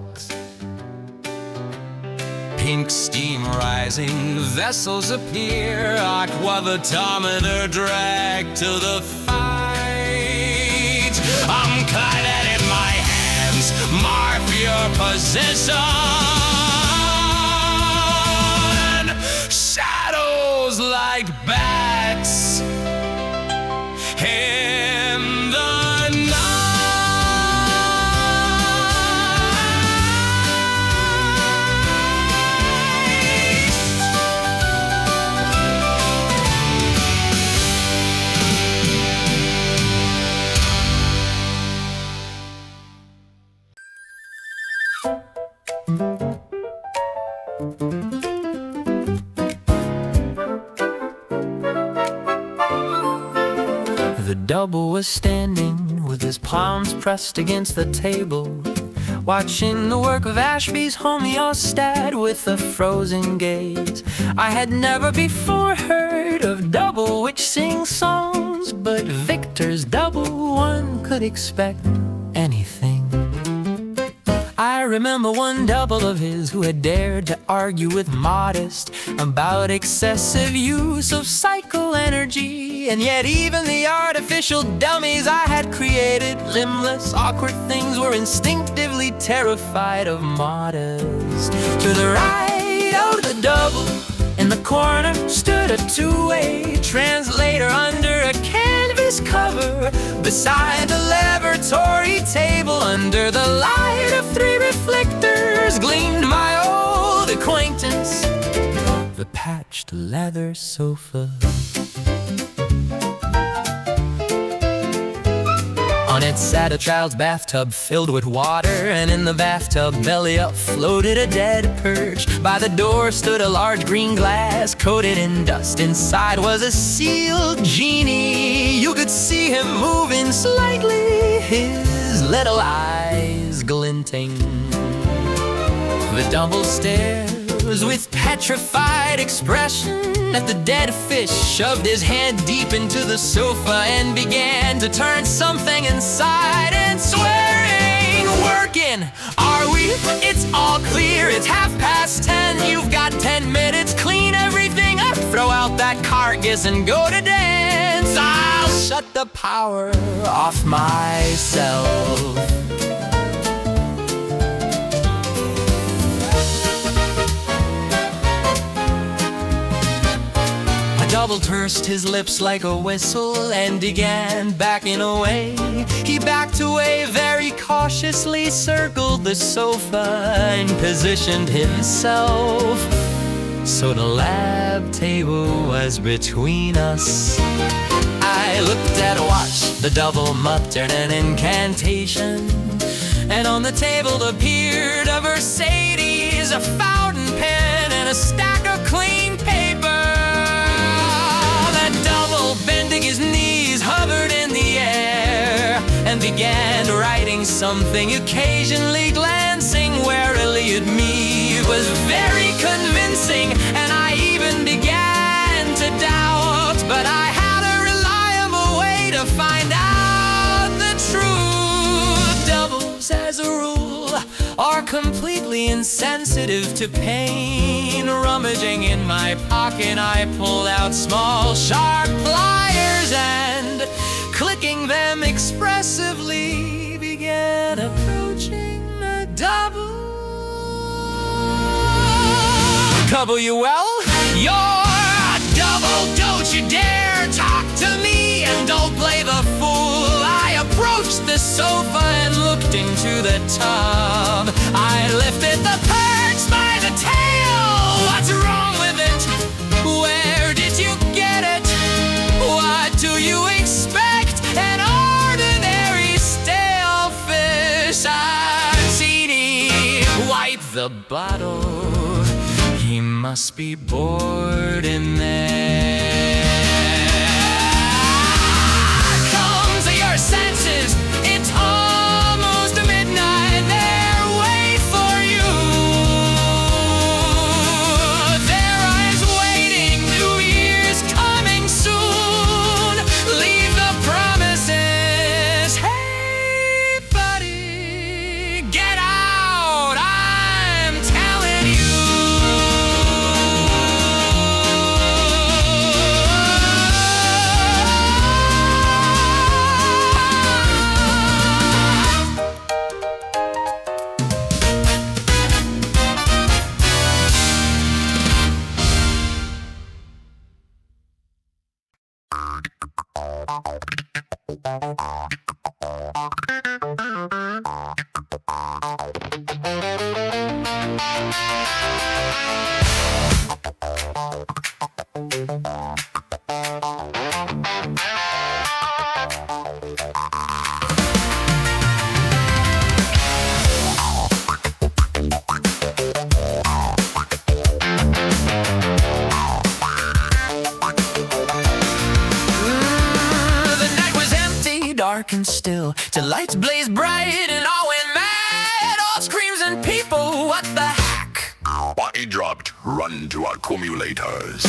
Pink steam rising, vessels appear, aqua the tometer dragged to the fight. I'm clad in my hands, mark your position. Shadows like bats in the The double was standing with his palms pressed against the table, watching the work of Ashby's homeostat with a frozen gaze. I had never before heard of double which sings songs, but Victor's double, one could expect anything. I remember one double of his who had dared to argue with Modest about excessive use of cycle energy, and yet even the artificial dummies I had created, limbless, awkward things, were instinctively terrified of Modest. To the right of the double, in the corner, stood a two-way translator under a canvas cover. Beside the laboratory table, under the light of three reflectors, gleamed my old acquaintance, the patched leather sofa. On it sat a child's bathtub filled with water, and in the bathtub, belly up, floated a dead perch. By the door stood a large green glass coated in dust. Inside was a sealed genie. You could see him moving slightly, his little eyes glinting. The double stares with petrified expression at the dead fish, shoved his hand deep into the sofa and began to turn something inside, and swearing, "Working, are we? It's all clear, it's 10:30. You've got 10 minutes, clean everything up, throw out that carcass and go to dance. I'll shut the power off myself." double pursed his lips like a whistle and began backing away. He backed away very cautiously, circled the sofa and positioned himself so the lab table was between us. I looked at a watch, the double muttered an incantation, and on the table appeared a Mercedes, a fountain pen, and a stack of clean paper. That double, bending his knees, hovered in the air and began writing something, occasionally glancing warily at me. It was very convincing, and I even began to doubt, but I had a reliable way to find out the truth. Doubles, as a rule, are completely insensitive to pain. Rummaging in my pocket, I pulled out small, sharp pliers and, clicking them expressively, began approaching the double. WL, you're a double, don't you dare talk to me, and don't play the fool. I approached the sofa and looked into the tub. I lifted the perch by the tail. What's wrong with it? Where did you get it? What do you expect? An ordinary stale fish. Martini, wipe the bottle. He must be bored in there. Come to your senses. It's almost midnight. They're waiting for you. Their eyes waiting. New Year's coming soon. Leave the promises. Hey, buddy, get out. I'm telling you. Dark and still, till lights blaze bright and all went mad. All screams and people, what the heck? Body dropped, run to accumulators.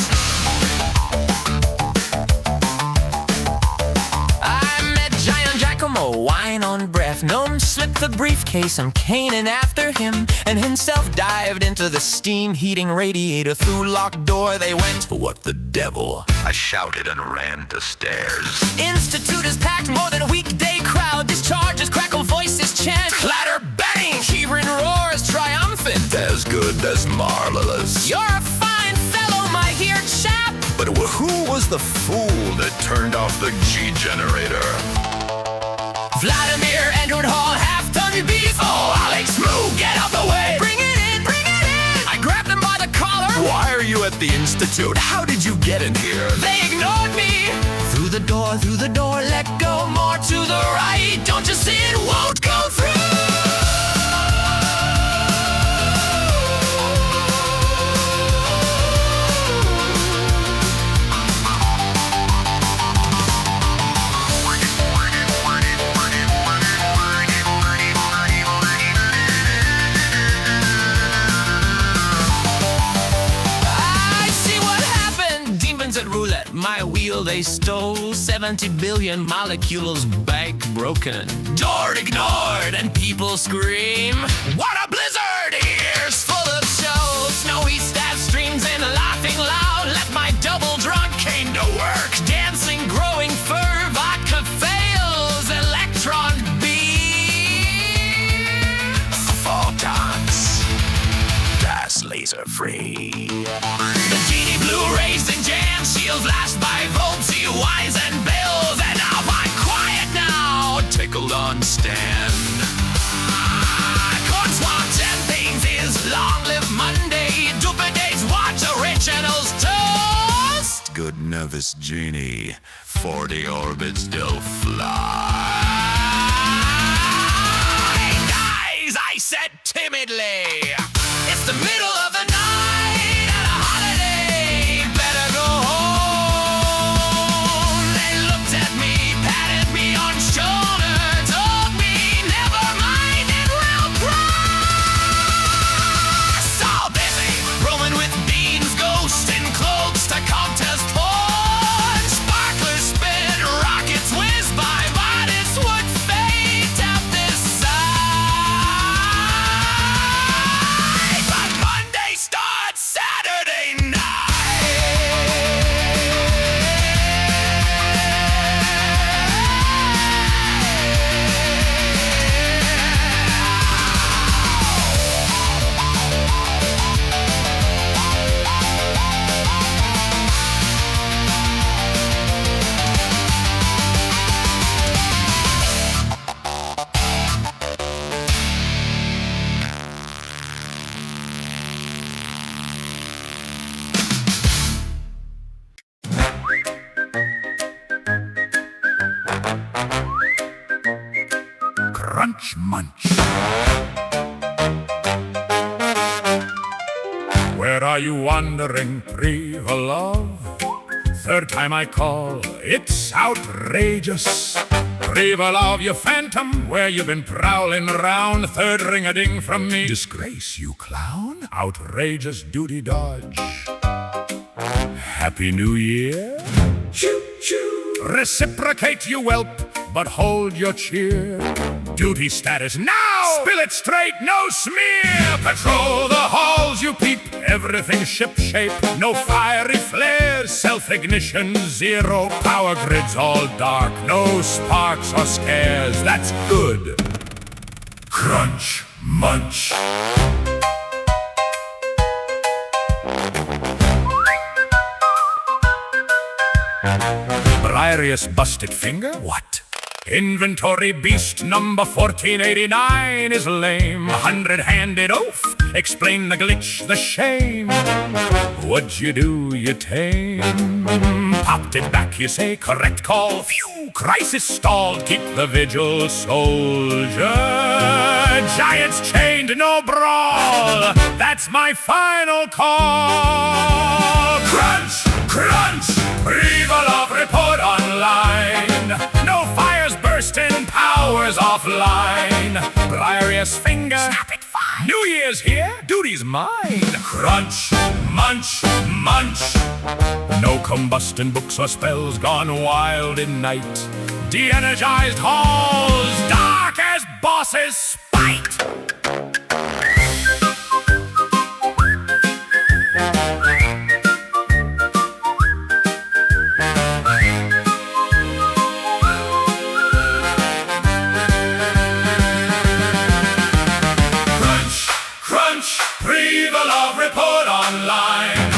I met Giant Giacomo, wine on breath. Gnome slipped the briefcase, I'm caning after him, and himself dived into the steam heating radiator. Through locked door they went. What the devil? I shouted and ran to stairs. Institute is packed, more than a weekday crowd. Discharges, crackle voices chant. Clatter, bang, Kivrin roars triumphant. As good as marvelous. You're a fine fellow, my dear chap. But who was the fool that turned off the G generator? Vladimir entered hall, half-ton beef. Oh, Alex, move, get out the way. Bring it in, bring it in. I grabbed him by the collar. Why are you at the Institute? How did you get in here? They ignored me. Through the door, let go. More to the right. Don't you see it won't go through? My wheel they stole, 70 billion molecules, bank broken. Door ignored and people scream. What a blizzard! Ears full of shells, snowy stab streams and laughing loud. Let my double drunk came to work, dancing, growing fur, vodka fails, electron beams, photons, gas laser free. The genie Blu-rays and jam shield flashed by nervous genie. 40 orbits still fly. Guys, I said timidly. It's the middle of the night and a holiday. Better go home. They looked at me, patted me on shoulder, told me never mind, it will cross. All busy rolling with beans, ghosts in cloaks to contest horns. Sparklers spin, rockets whiz by, but it's would fate out this side. But Monday starts Saturday Crunch munch. Where are you wandering, Privalov? Third time I call, it's outrageous. Privalov, you phantom, where you been prowling around? Third ring-a-ding from me. Disgrace, you clown. Outrageous duty dodge. Happy New Year. Choo-choo. Reciprocate, you whelp, but hold your cheer. Duty status now! Spill it straight, no smear! Patrol the halls, you peep, everything ship-shape. No fiery flares, self-ignition, zero. Power grids all dark, no sparks or scares. That's good. Crunch, munch. Briarius busted finger? What? Inventory beast number 1489 is lame. 100-handed oaf, explain the glitch, the shame. What'd you do, you tame? Popped it back, you say, correct call. Phew, crisis stalled, keep the vigil, soldier. Giants chained, no brawl. That's my final call. Crunch, crunch, Privalov report online. No fires bursting, powers offline. Briarius finger, snap it fine. New Year's here, duty's mine. Crunch, munch, munch. No combusting books or spells gone wild in night. De-energized halls, dark as boss's spite. Privalov report online.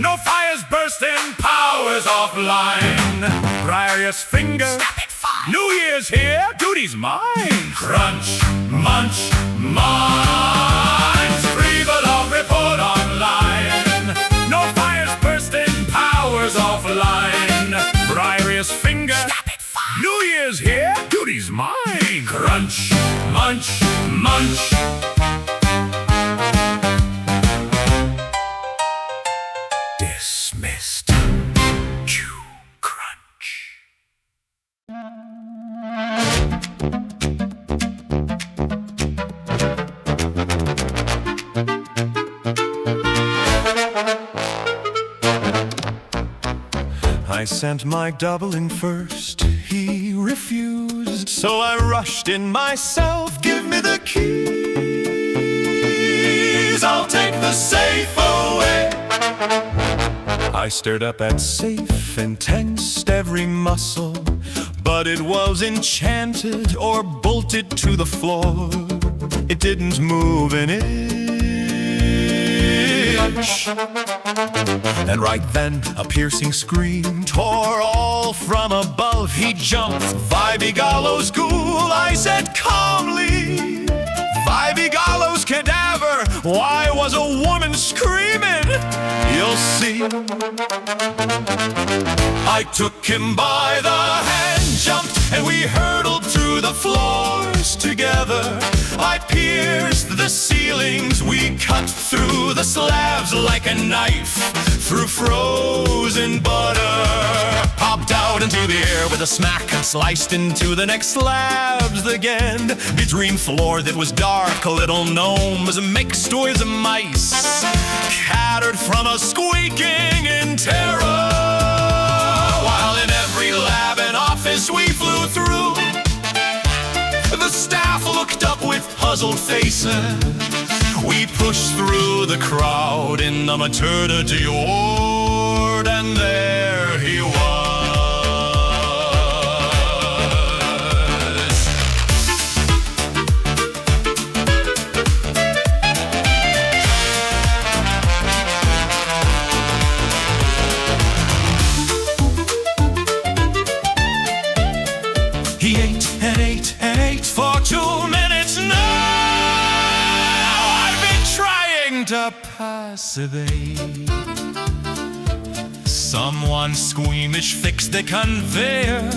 No fires bursting, powers offline. Briarius finger, snap it fine. New Year's here, duty's mine. Crunch, munch, munch. Privalov report online. No fires bursting, powers offline. Briarius finger, snap it fine. New Year's here, duty's mine. Crunch, munch, munch. Dismissed. Chew, crunch. I sent my double in first, he refused. So I rushed in myself, give me the keys, I'll take the safe away. I stirred up that safe and tensed every muscle, but it was enchanted or bolted to the floor. It didn't move an inch. And right then a piercing scream tore all from above. He jumped, Vybegallo's ghoul, I said calmly, Vybegallo's cadaver, why was a woman screaming? you'll see. I took him by the hand, jumped, and we hurtled through the floors together. I pierced the ceilings, we cut through the slabs like a knife through frozen butter. Popped out into the air with a smack and sliced into the next slabs again. Between floor that was dark, little gnomes mixed with mice scattered from us squeaking in terror. While in every lab and office we flew through, the staff looked up with puzzled faces. We pushed through the crowd in the maternity ward, and there he was. He ate and ate and ate for 2 minutes now. I've been trying to passivate. Someone squeamish fix the conveyor,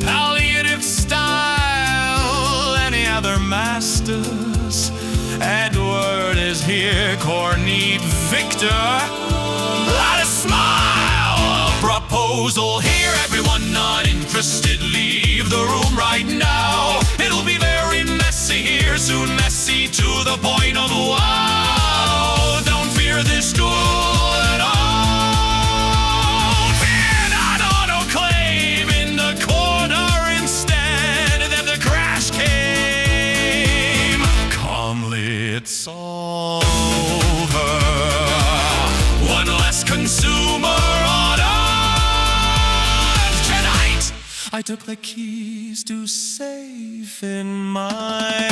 palliative style. Any other masters? Edward is here, Korneev, Victor. Let us smile. Proposal here, everyone not interested, leave the room right now. It'll be very messy here, soon messy to the point of wow. Don't fear this duel at all. Fear not autoclave in the corner instead. Then the crash came. Calmly it's over. One less consumer on earth tonight. I took the keys to safe in my hand.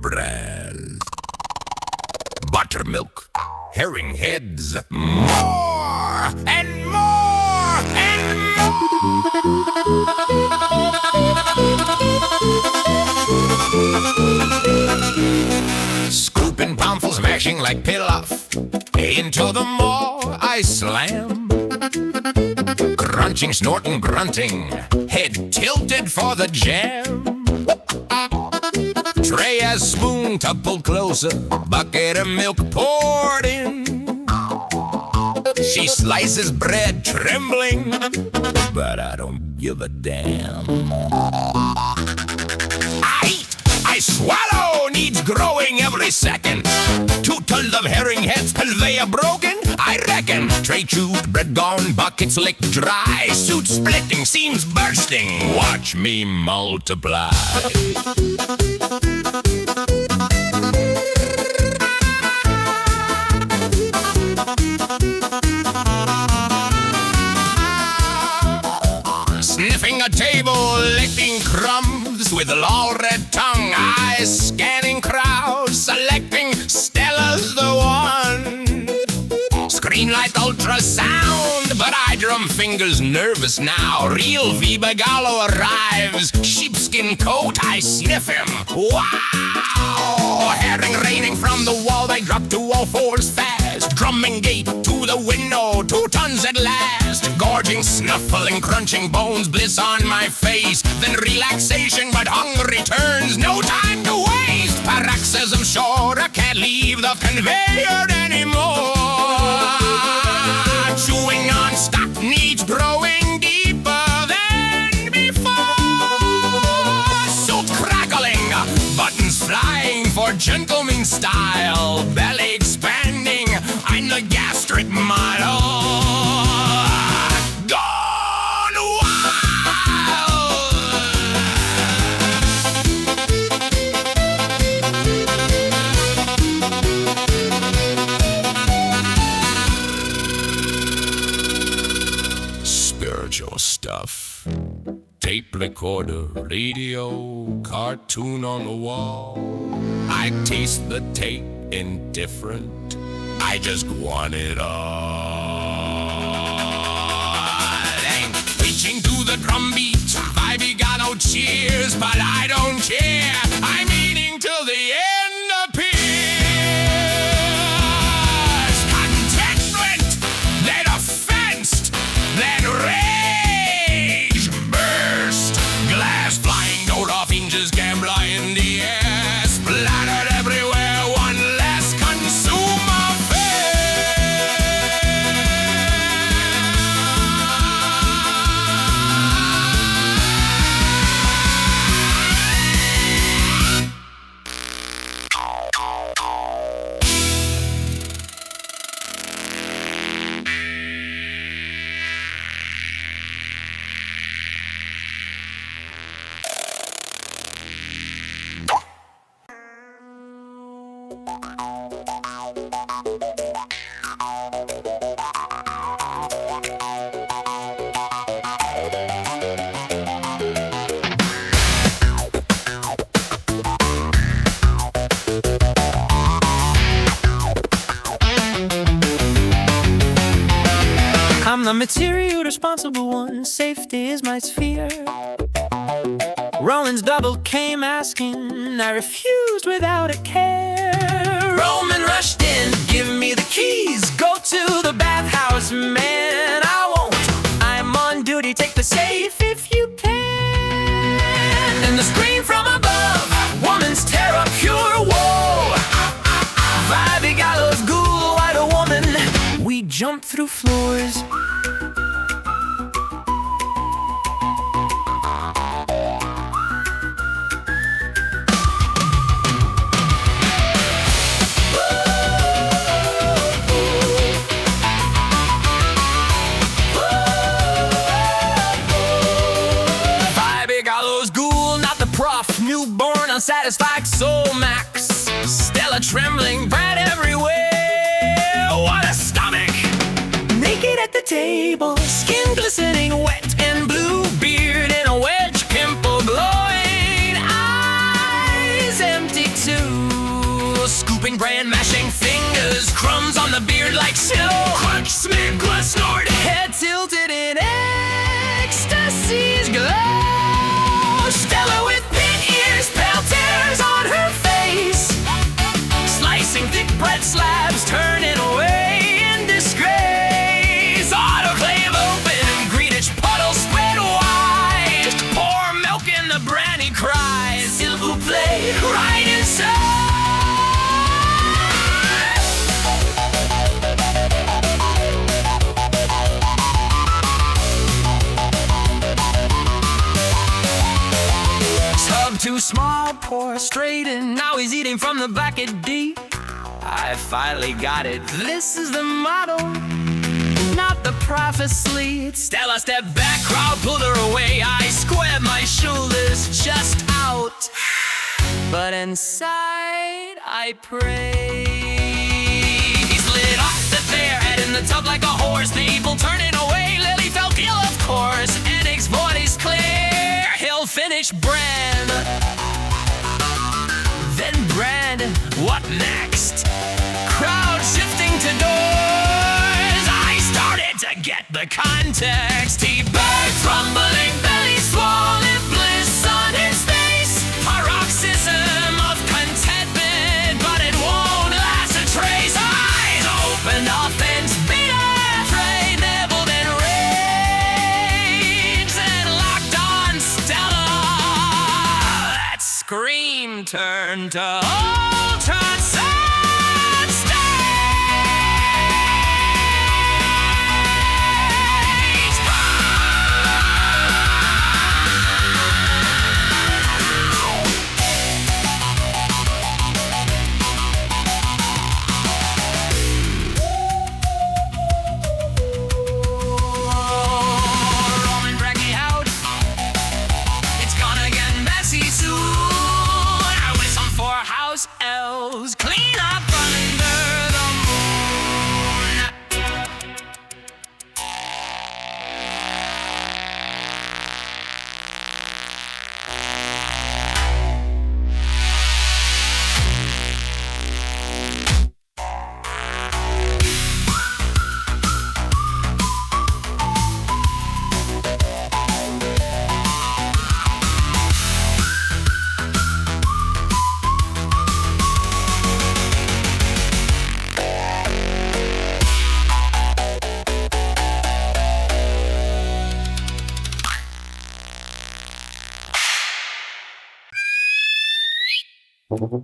Bread, buttermilk, herring heads, more and more and more. Scooping poundfuls, mashing like pilaf. Into the maw I slam. Crunching, snorting, grunting, head tilted for the jam. Tray as spoon to pull closer, bucket of milk poured in. She slices bread trembling, but I don't give a damn. I swallow needs growing every second. 2 tons of herring heads, conveyor broken, I reckon. Tray chewed, bread gone, buckets licked dry, suit splitting, seams bursting. Watch me multiply. Sniffing a table, licking crumbs with low-red tongue, eyes scanning crowds, selecting Stella's the one. Screen like ultrasound, but I drum fingers nervous now. Real Vybegallo arrives, sheepskin coat, I sniff him. Wow! Herring raining from the wall, they drop to all fours fast. Drumming gate to the window, 2 tons at last. Gorging, snuffling, crunching bones, bliss on my face. Then relaxation, but hunger returns, no time to waste. Paroxysm sure, I can't leave the conveyor anymore. Chewing on stock needs growing deeper than before. Suit crackling, buttons flying for gentleman style. Belly expanding, I'm the gastric model. Gone wild. got your stuff. Tape recorder, radio, cartoon on the wall. I taste the tape indifferent. I just want it all. And reaching to the drum beat, Vybegallo cheers, but I don't care. I'm eating till the end appears. Contentment, then offense, then rage burst. Glass flying, note off hinges, gambler in the air. Splattered everywhere, one less consumer I'm the material responsible one, safety is my sphere. Roland's double came asking, I refused without a care. Roman rushed in, give me the keys, go to the bathhouse, man, I won't. I'm on duty, take the safe if you can. And the scream from above, woman's terror, pure woe. Vybegallo's ghoul, white a woman, we jump through floors. Vybegallo's ghoul, not the prof, newborn, unsatisfied soul max. Stella trembling, bread everywhere, what a stomach! Naked at the table, skin glistening, wet and blue, beard in a wedge, pimple glowing, eyes empty too. Scooping bran, mashing fingers, crumbs on the beard like snow. Crunch, smiggler, snort, head tilted in ecstasy's glow. Stella with pin ears, pale tears on her face, slicing thick bread slabs, turning away in disgrace. Autoclave open, Greenwich puddle spread wide. Just pour milk in the brandy cries. S'il vous plaît, right inside. Tub too small, pour straight in. Now he's eating from the bucket deep. I finally got it. This is the motto, not the prophecy. Stella stepped back, crowd pulled her away. I squared my shoulders just out, but inside I pray. He slid off the fair, head in the tub like a horse. People turning away, Lily felt ill of course. Edik's voice clear, he'll finish Bran. Then Brand, what next? Crowd shifting to doors. I started to get the context. He begged, rumbling belly, swollen bliss on his face. Paroxysm of contentment, but it won't last a trace. Eyes open, offense, bitter, afraid, nibbled and rage, and locked on Stella. That scream turned to ultrasound stage. Roman breaking out, it's gonna get messy soon. I whistle for a house, Eat,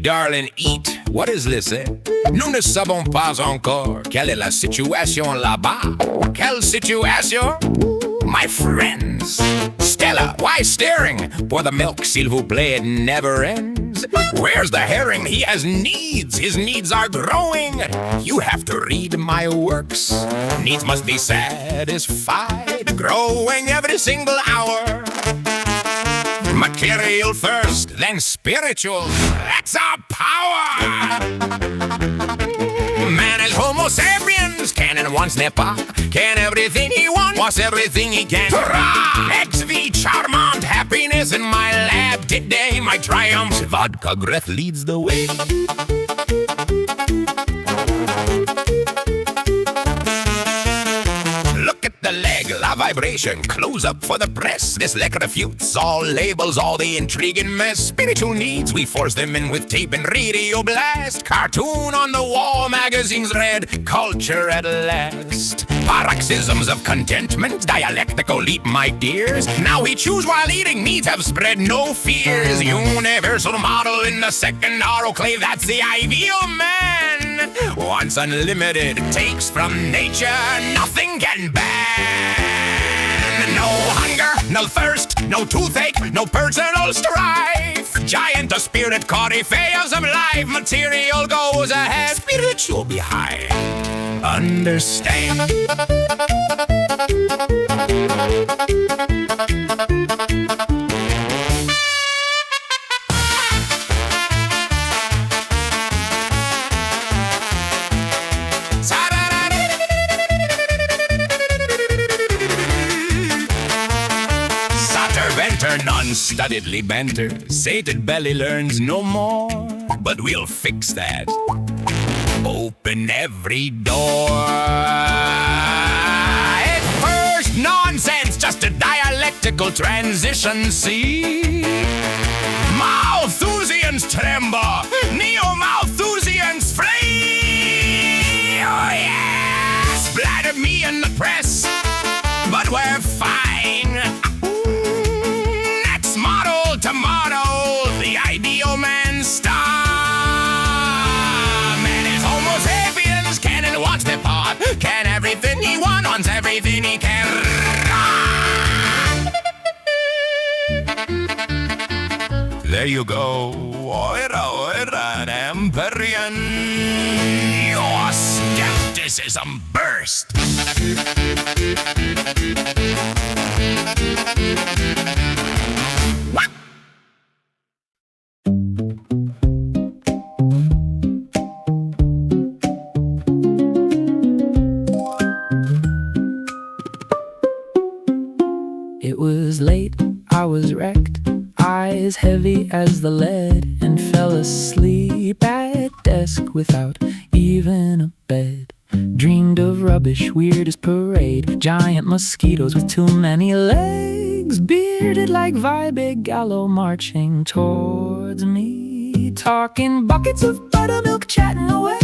darling, eat. What is this, eh? Nous ne savons pas encore quelle est la situation là-bas. Quelle situation? My friends. Stella, why staring? Pour the milk, s'il vous plaît, it never ends. Where's the herring? He has needs. His needs are growing. You have to read my works. Needs must be satisfied. Growing every single hour. Material first, then spiritual. That's our power. Man is Homo sapiens, can and wants n'est pas. Can everything he wants everything he can. Hurrah! XV charmant, happiness in my lab today. My triumphs, vodka breath leads the way. Look at the leg, la vibration, close up for the press. This leg refutes all labels, all the intriguing mess. Spiritual needs, we force them in with tape and radio blast. Cartoon on the wall, magazines read, culture at last. Paroxysms of contentment, dialectical leap, my dears. Now we choose while eating, needs have spread no fears. Universal model in the second autoclave, that's the ideal man. Once unlimited, takes from nature, nothing can ban. No hunger, no thirst, no toothache, no personal strife. Giant of spirit, corypheus of life. Material goes ahead, spiritual behind. Understand. Non-studiedly banter, sated belly learns no more. But we'll fix that. Open every door. At first, nonsense, just a dialectical transition, see? Malthusians tremble, neo-Malthusians flee. Oh yeah, splattered me in the press, but we're fine. Tomato, the ideal man star. Man is Homo sapiens, can and wants the part. Can everything he wants everything he can. There you go. Oira, an Empyrean. Your skepticism burst. It was late, I was wrecked, eyes heavy as the lead, and fell asleep at desk without even a bed. Dreamed of rubbish, weirdest parade, giant mosquitoes with too many legs, bearded like Vybegallo marching towards me, talking buckets of buttermilk, chatting away.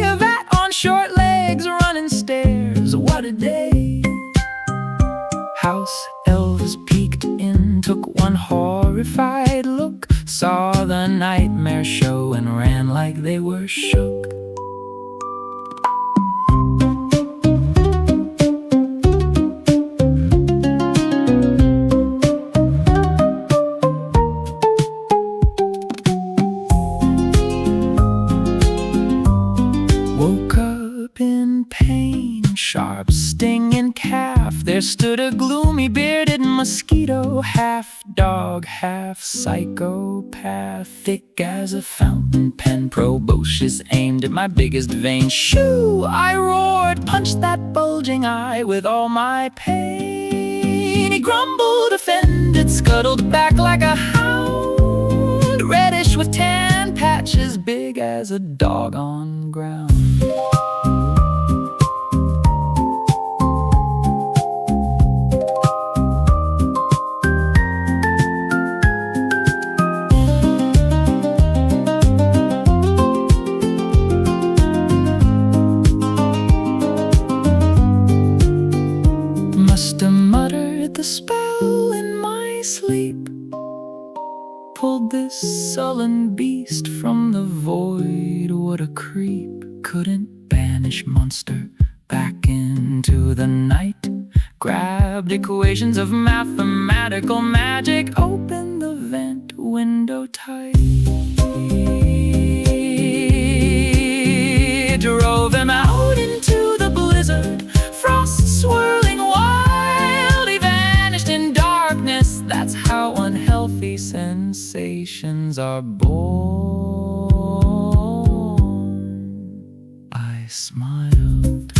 A vat on short legs, running stairs, what a day. House elves peeked in, took one horrified look, saw the nightmare show and ran like they were shook. Woke up in pain, sharp stinging calf. There stood a gloomy bearded mosquito, half dog, half psychopath, thick as a fountain pen, proboscis aimed at my biggest vein. Shoo! I roared, punched that bulging eye with all my pain. He grumbled, offended, scuttled back like a hound, reddish with tan patches, big as a dog on ground. the spell in my sleep, pulled this sullen beast from the void. What a creep, couldn't banish monster back into the night. Grabbed equations of mathematical magic, opened the vent window tight. Drove him out into the blizzard, frost swirling wild. He vanished in darkness, that's how unhealthy sensations are born. I smiled.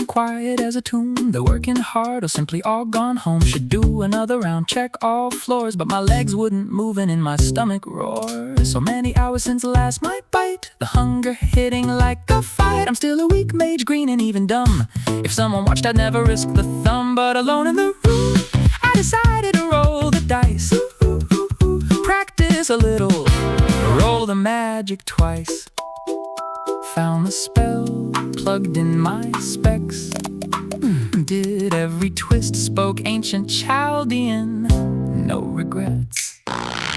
Quiet as a tomb, they're working hard or simply all gone home. Should do another round, check all floors, but my legs wouldn't move and in my stomach roar. So many hours since the last my bite, the hunger hitting like a fight. I'm still a weak mage, green and even dumb. If someone watched, I'd never risk the thumb. But alone in the room, I decided to roll the dice. Practice a little, roll the magic twice. Found the spell, plugged in my specs. Did every twist, spoke ancient Chaldean. No regrets.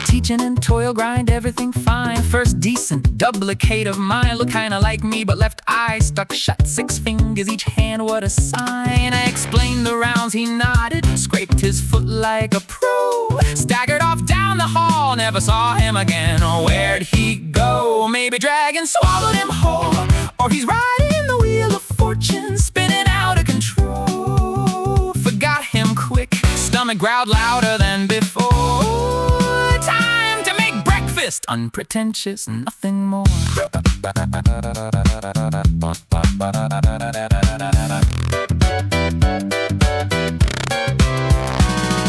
Teaching and toil, grind everything fine. First decent duplicate of mine. Look kinda like me, but left eye stuck shut. 6 fingers each hand, what a sign. I explained the rounds, he nodded. Scraped his foot like a pro. Staggered off down the hall, never saw him again. Where'd he go? Maybe dragon swallowed him whole, or he's riding the wheel of fortune, spinning out of control. Forgot him quick, stomach growled louder than before. Time to make breakfast, unpretentious, nothing more.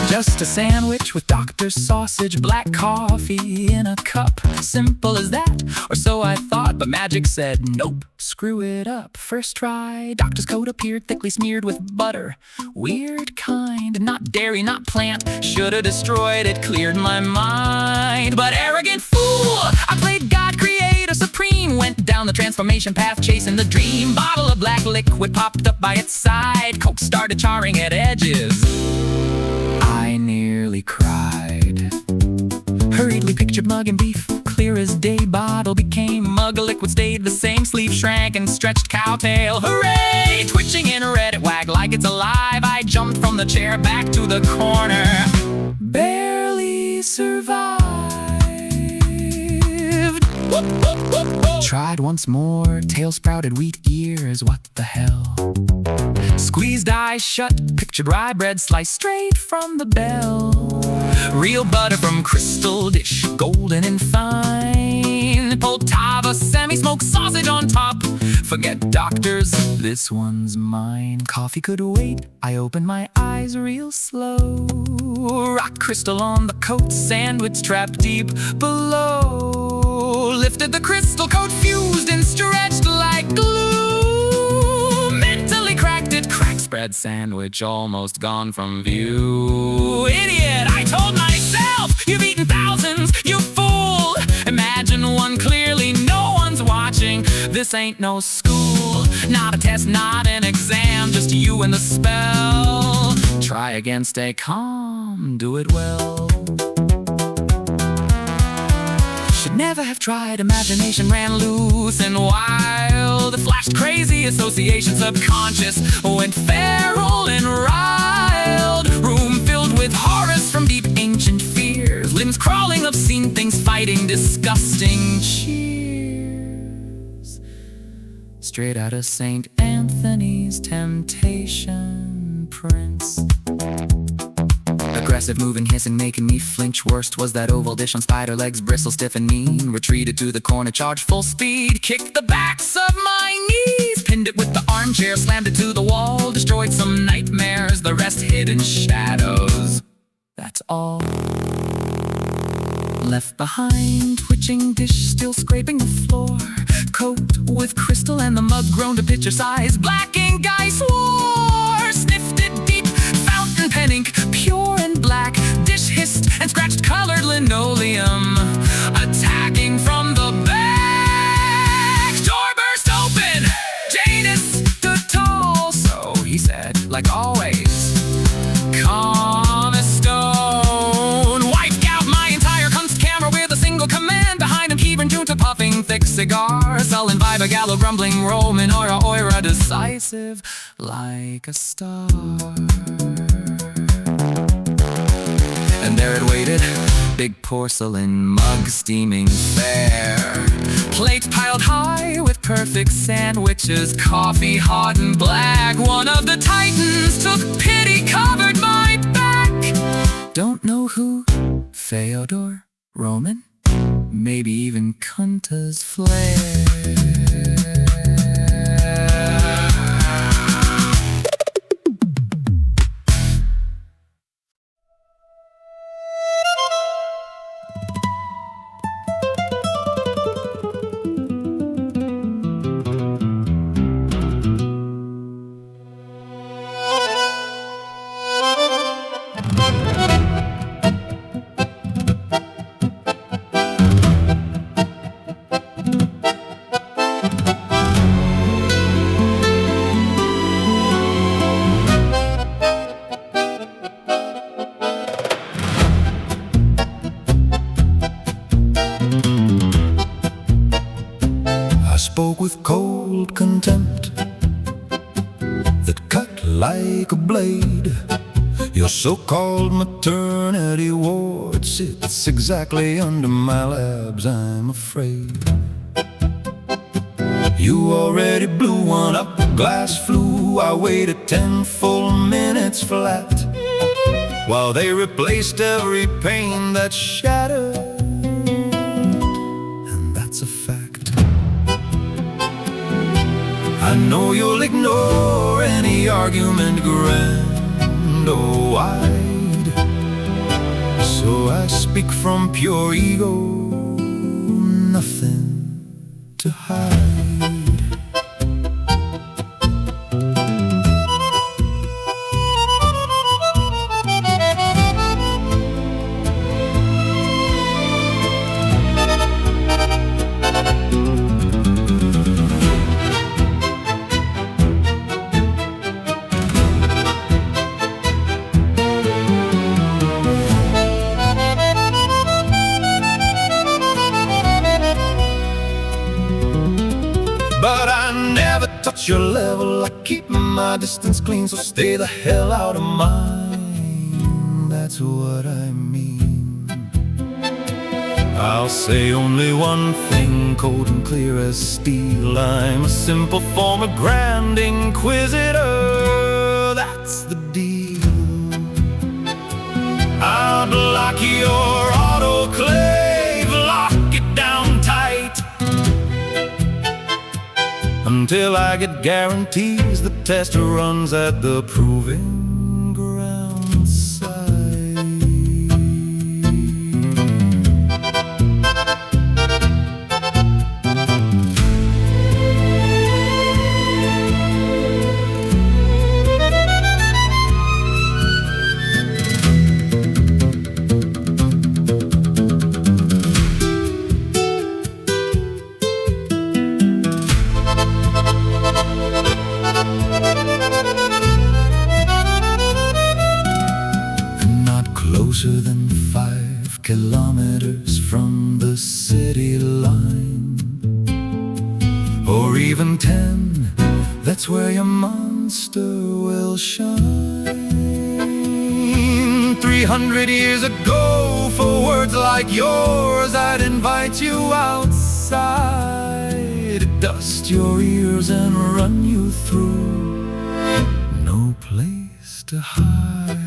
Just a sandwich with doctor's sausage, black coffee in a cup. Simple as that, or so I thought, but magic said nope, screw it up. First try, doctor's coat appeared thickly smeared with butter. Weird kind, not dairy, not plant. Should've destroyed it, cleared my mind. But arrogant fool, I played God Creator Supreme. Went down the transformation path, chasing the dream. Bottle of black liquid popped up by its side. Coke started charring at edges. I nearly cried. Hurriedly pictured mug and beef, clear as day. Bottle became mug, liquid stayed the same. Sleeve shrank and stretched cowtail. Hooray! Twitching in a red, it wagged like it's alive. I jumped from the chair back to the corner. Barely survived. Whoop, whoop, whoop, whoop. Tried once more, tail sprouted wheat ears, what the hell? Squeezed eyes shut, pictured rye bread sliced straight from the bell. Real butter from crystal dish, golden and fine. Poltava semi-smoked sausage on top. Forget doctors, this one's mine. Coffee could wait, I opened my eyes real slow. Rock crystal on the coat, sandwich trapped deep below. Lifted the crystal coat, fused and stretched like glue. Mentally cracked it, crack spread sandwich almost gone from view. Idiot, I told myself, you've eaten thousands, you fool. Imagine one clearly, no one's watching. This ain't no school, not a test, not an exam, just you and the spell. Try again, stay calm, do it well. Should never have tried, imagination ran loose and wild. Flashed crazy association, subconscious went feral and riled. Room filled with horrors from deep ancient fears. Limbs crawling, obscene things fighting, disgusting cheers. Straight out of St. Anthony's Temptation Prince. A Aggressive, moving, hissing, making me flinch. Worst was that oval dish on spider legs, bristle stiff and mean. Retreated to the corner, charged full speed, kicked the backs of my knees, pinned it with the armchair, slammed it to the wall, destroyed some nightmares, the rest hid in shadows. That's all left behind. Twitching dish still scraping the floor, coat with crystal and the mug grown to picture size. Black ink I swore, sniffed it deep, fountain pen ink, pure and black. Dish hissed and scratched colored linoleum, attacking from the back. Door burst open, Janus stood tall. So he said, like always, calm as stone. Wiped out my entire Kunst camera with a single command. Behind him, Kivrin, Junta puffing thick cigar, sullen Vybegallo grumbling, Roman oira decisive like a star. And there it waited, big porcelain mug steaming fair, plates piled high with perfect sandwiches, coffee hot and black. One of the titans took pity, covered my back. Don't know who, Fyodor, Roman, maybe even Kunta's flair. Spoke with cold contempt that cut like a blade. Your so-called maternity ward sits exactly under my labs, I'm afraid. You already blew one up, the glass flew. I waited 10 full minutes flat while they replaced every pane that shattered. And that's a fact. I know you'll ignore any argument grand or wide, so I speak from pure ego, nothing to hide. But I never touch your level, I keep my distance clean, so stay the hell out of mine. That's what I mean. I'll say only one thing, cold and clear as steel. I'm a simple former Grand Inquisitor, that's the deal. I'll block your autoclave, lock it down tight, until I get guarantees the test runs at the proving ground site. Closer than 5 kilometers from the city line, or even 10, that's where your monster will shine. 300 years ago, for words like yours, I'd invite you outside, dust your ears and run you through, no place to hide.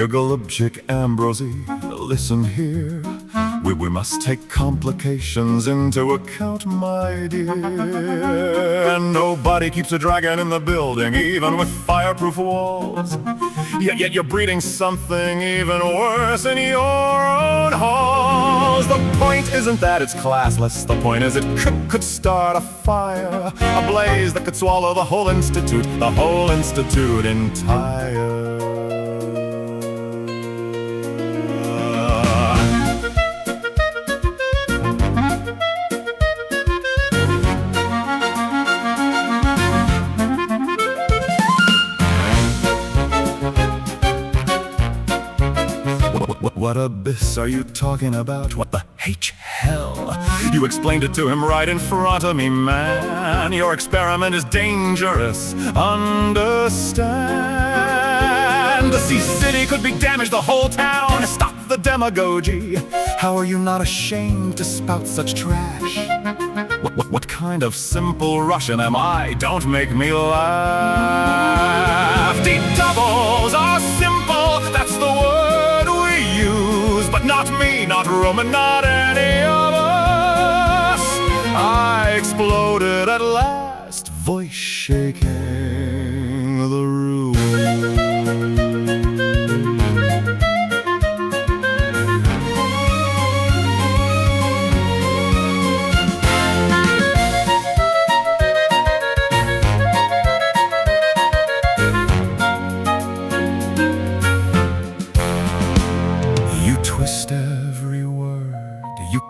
Golubchik Ambrosie, listen here. We must take complications into account, my dear. And nobody keeps a dragon in the building, even with fireproof walls. Yet you're breeding something even worse in your own halls. The point isn't that it's classless. The point is it could start a fire, a blaze that could swallow the whole institute entire. What abyss are you talking about? What the hell? You explained it to him right in front of me, man. Your experiment is dangerous. Understand? The sea city could be damaged, the whole town. Stop the demagogy. How are you not ashamed to spout such trash? What kind of simple Russian am I? Don't make me laugh. Deep doubles are simple, that's the word we use. But not me, not Roman, not any of us. I exploded at last, voice shaking the room.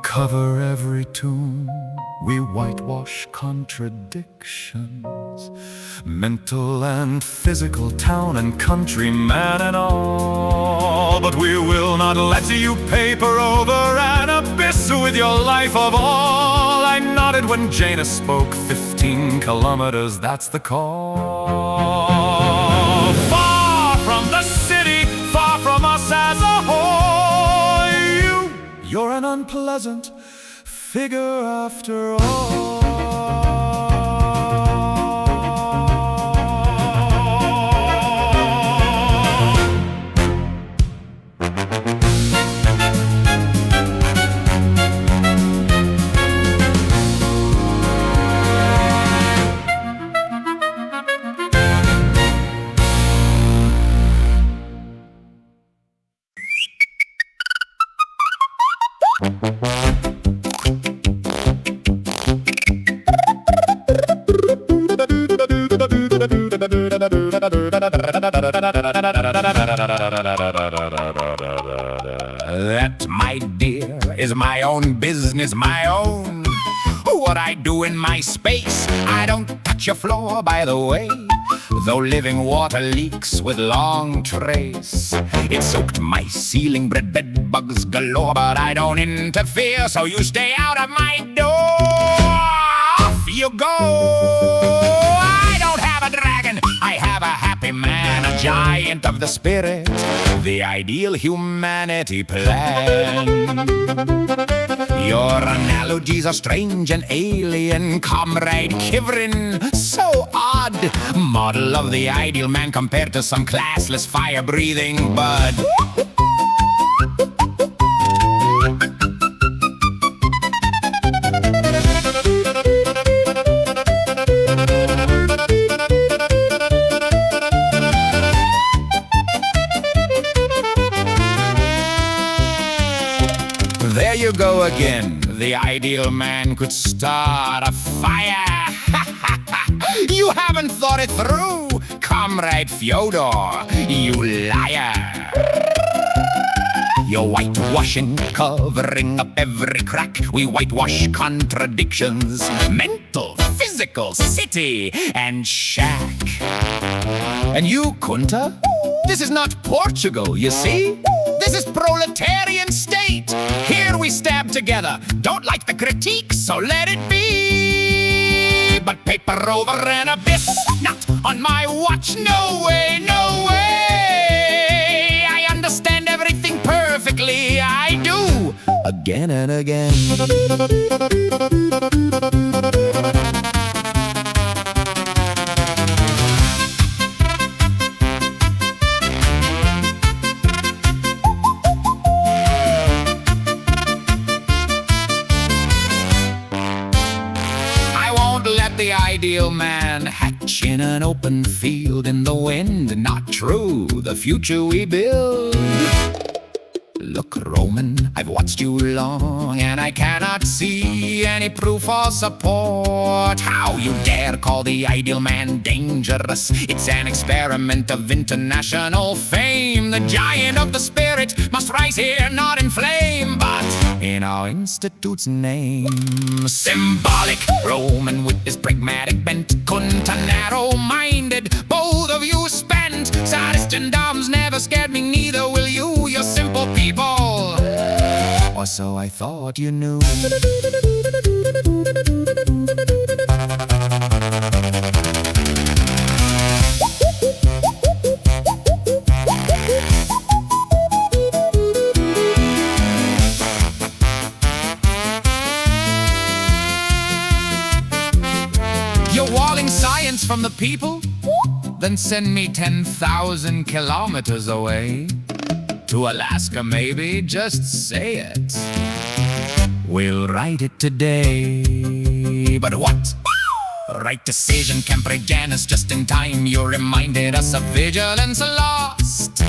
Cover every tune, we whitewash contradictions, mental and physical, town and country, man and all. But we will not let you paper over an abyss with your life of all. I nodded when Janus spoke, 15 kilometers, that's the call. Far from the city, far from us as a whole. You're an unpleasant figure after all. That, my dear, is my own business, my own. What I do in my space, I don't touch your floor, by the way. Though living water leaks with long trace, it soaked my ceiling, bred bed bugs galore. But I don't interfere, so you stay out of my door. Off you go. I don't have a dragon, I have a happy man, a giant of the spirit, the ideal humanity plan. Your analogies are strange and alien, comrade Kivrin, so odd. Model of the ideal man compared to some classless fire-breathing bud. There you go again. The ideal man could start a fire. You haven't thought it through, Comrade Fyodor, you liar. You're whitewashing, covering up every crack. We whitewash contradictions, mental, physical, city, and shack. And you, Junta? This is not Portugal, you see? This is proletarian state. Here we stab together. Don't like the critique, so let it be. But paper over an abyss, not on my watch. No way, no way. I understand everything perfectly, I do. Again and again. ideal man hatch in an open field in the wind. Not true, the future we build. Look, Roman, I've watched you long, and I cannot see any proof or support. How you dare call the ideal man dangerous? It's an experiment of international fame. The giant of the spirit must rise here, not in flame, but in our institute's name. Symbolic, Roman with his pragmatic bent, Junta narrow-minded, both of you spent. Sadist and doms never scared me, neither will you. You're simple people, or so I thought you knew. You're walling science from the people? Then send me 10,000 kilometers away. To Alaska, maybe, just say it. We'll write it today. But what? Right decision, Kemper Janus, just in time. You reminded us of vigilance lost.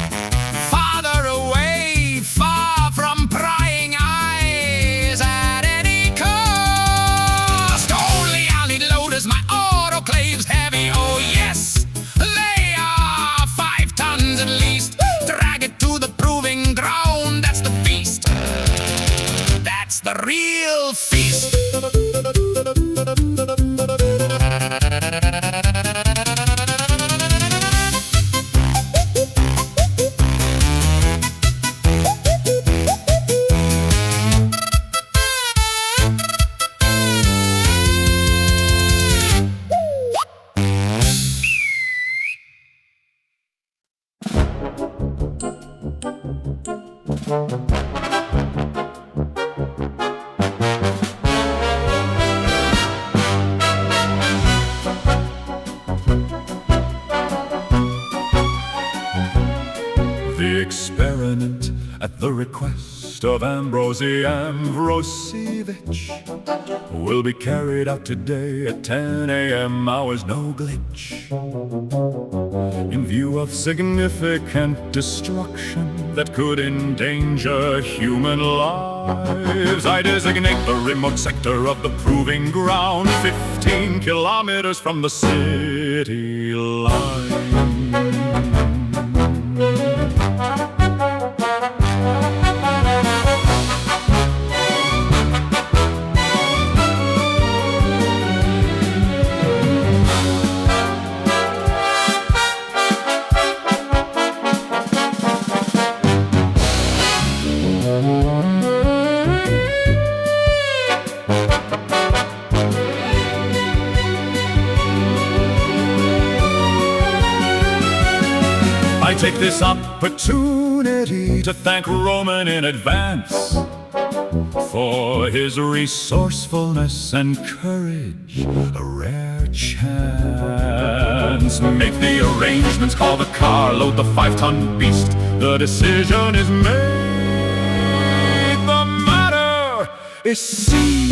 Farther away, far from prying eyes at any cost. Only I'll need loaders, my autoclave's heavy, oh yes. They are 5 tons at least. Drag it to the proving ground, that's the feast. That's the real feast. The experiment at the request of Ambrosi Ambrosevich will be carried out today at 10 a.m. hours, no glitch. In view of significant destruction that could endanger human lives, I designate the remote sector of the proving ground 15 kilometers from the city line. I take this opportunity to thank Roman in advance for his resourcefulness and courage, a rare chance. Make the arrangements, call the car, load the 5-ton beast. The decision is made, the matter is seized.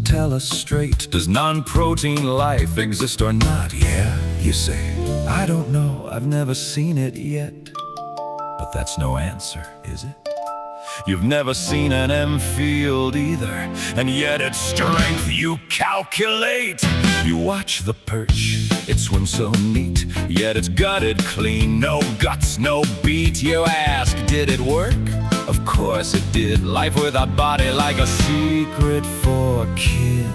Tell us straight, does non-protein life exist or not? Yeah, you say. I don't know, I've never seen it yet. But that's no answer, is it? You've never seen an M field either, and yet its strength you calculate. You watch the perch, it swims so neat, yet it's gutted clean, no guts, no beat. You ask, did it work? Of course it did. Life without body like a secret for kids.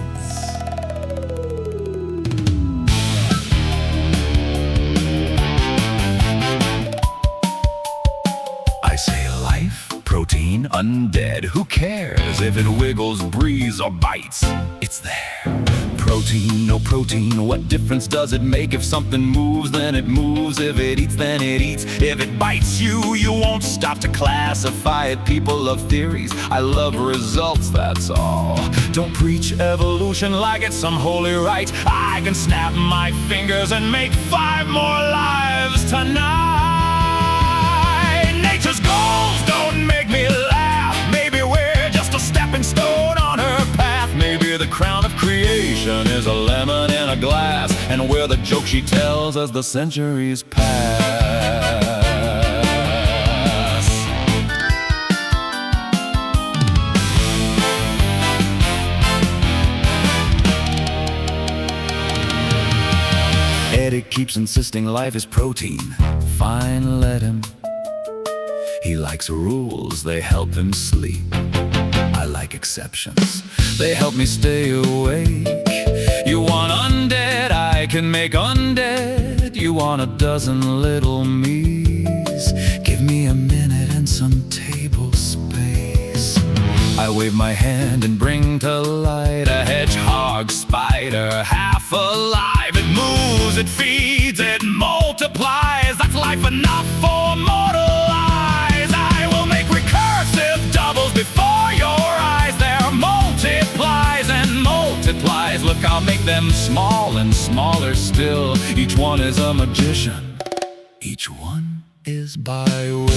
I say life, protein, undead. Who cares if it wiggles, breathes, or bites? It's there. Protein, no protein, what difference does it make? If something moves, then it moves. If it eats, then it eats. If it bites you, you won't stop to classify it. People love theories, I love results, that's all. Don't preach evolution like it's some holy right. I can snap my fingers and make 5 more lives tonight. Nature's goals don't make me laugh. Maybe we're just a stepping stone on her path. Maybe the crown of creation is a lemon in a glass, and we're the joke she tells as the centuries pass. Edik keeps insisting life is protein. Fine, let him. He likes rules, they help him sleep. I like exceptions, they help me stay awake. You want undead, I can make undead. You want a dozen little me's, give me a minute and some table space. I wave my hand and bring to light a hedgehog spider, half alive. It moves, it feeds, it multiplies. That's life enough for mortal eyes. I will make recursive doubles before your eyes. There multiplies and multiplies. Look, I'll make them small and smaller still. Each one is a magician, each one is by will.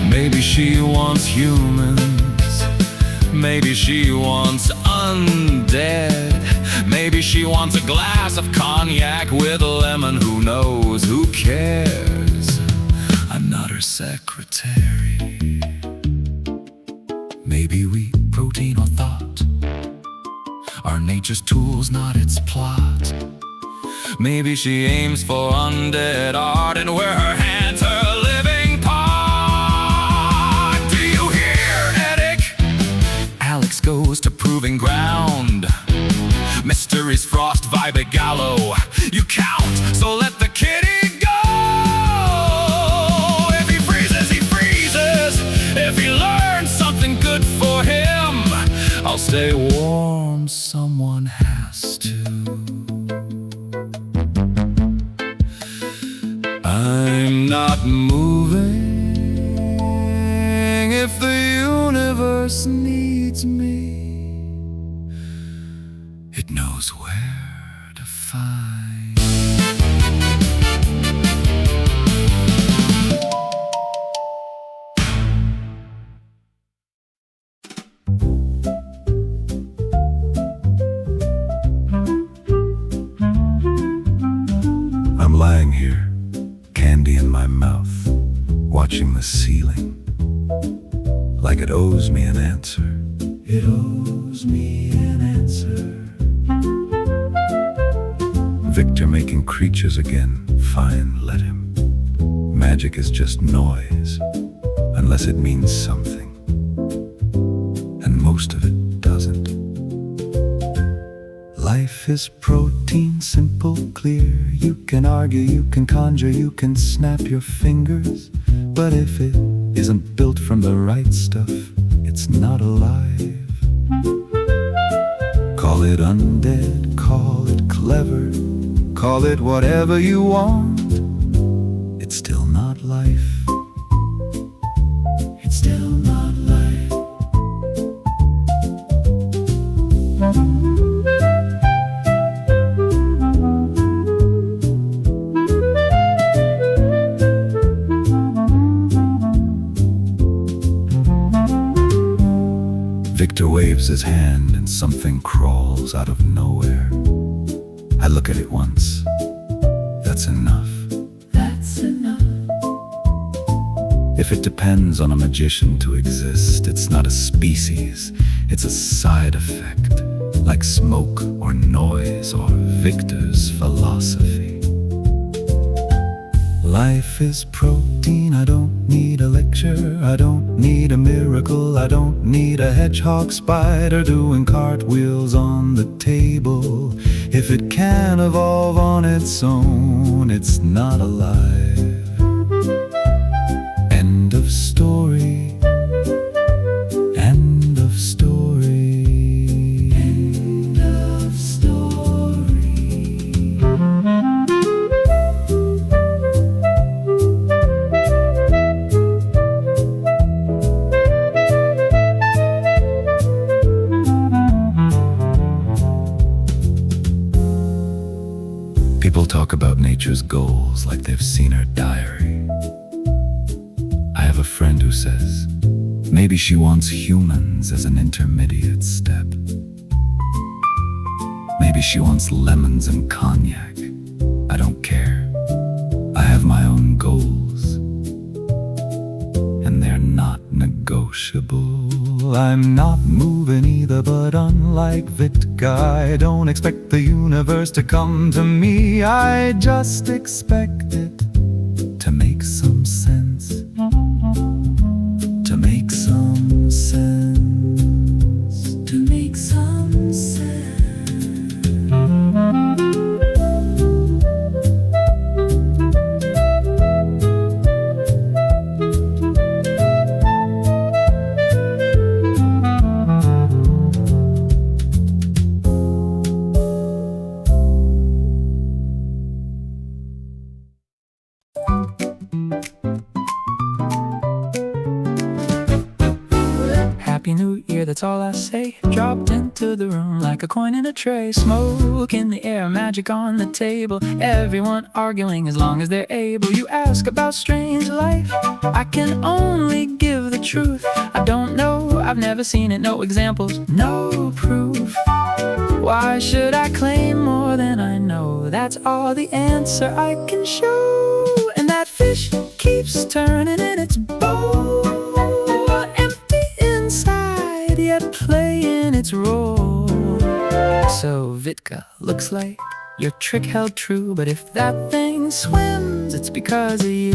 Maybe she wants humans, maybe she wants undead. Maybe she wants a glass of cognac with a lemon. Who knows, who cares? I'm not her secretary. Maybe we, protein or thought, are nature's tools, not its plot. Maybe she aims for undead art, and we're her hands, her living part. Do you hear, Edik? Alex goes to proving ground. Mysteries frost, Vybegallo. You count, so let the kitty go. If he freezes, he freezes. If he learns something good for him, I'll stay warm, someone has to. I'm not moving. If the universe needs me, it knows where to find. I'm lying here, candy in my mouth, watching the ceiling, like it owes me an answer. It owes me an answer. Victor making creatures again, fine, let him. Magic is just noise, unless it means something. And most of it doesn't. Life is protein, simple, clear. You can argue, you can conjure, you can snap your fingers. But if it isn't built from the right stuff, it's not alive. Call it undead, call it clever, call it whatever you want. It's still not life. It's still not life. Victor waves his hand and something crawls out of nowhere. I look at it once. That's enough. That's enough. If it depends on a magician to exist, it's not a species, it's a side effect, like smoke or noise or Victor's philosophy. Life is protein, I don't need a lecture, I don't need a miracle, I don't need a hedgehog spider doing cartwheels on the table. If it can evolve on its own, it's not alive. End of story. End of story. End of story. People talk about nature's goals like they've seen her diary. I have a friend who says, maybe she wants humans as an intermediate step. Maybe she wants lemons and cognac. I don't care. I have my own goals, and they're not negotiable. I'm not moving either, but unlike Vitka, I don't expect the universe to come to me. I just expect it to make some sense. To make some sense. To make some sense. Happy New Year, that's all I say. Dropped into the room like a coin in a tray. Smoke in the air, magic on the table. Everyone arguing as long as they're able. You ask about strange life, I can only give the truth. I don't know, I've never seen it. No examples, no proof. Why should I claim more than I know? That's all the answer I can show. And that fish keeps turning in its bowl, yet playing its role. So Vitka, looks like your trick held true, but if that thing swims, it's because of you.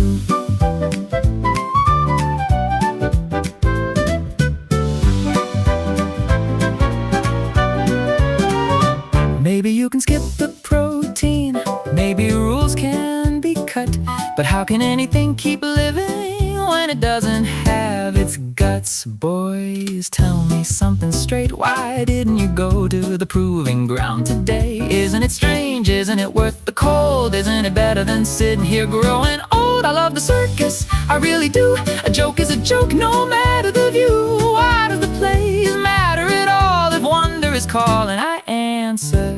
Maybe you can skip the protein, maybe rules can be cut, but how can anything keep living when it doesn't have its guts? Boys, tell me something straight. Why didn't you go to the proving ground today? Isn't it strange? Isn't it worth the cold? Isn't it better than sitting here growing old? I love the circus, I really do. A joke is a joke, no matter the view. Why does the plays matter at all? If wonder is calling, I answer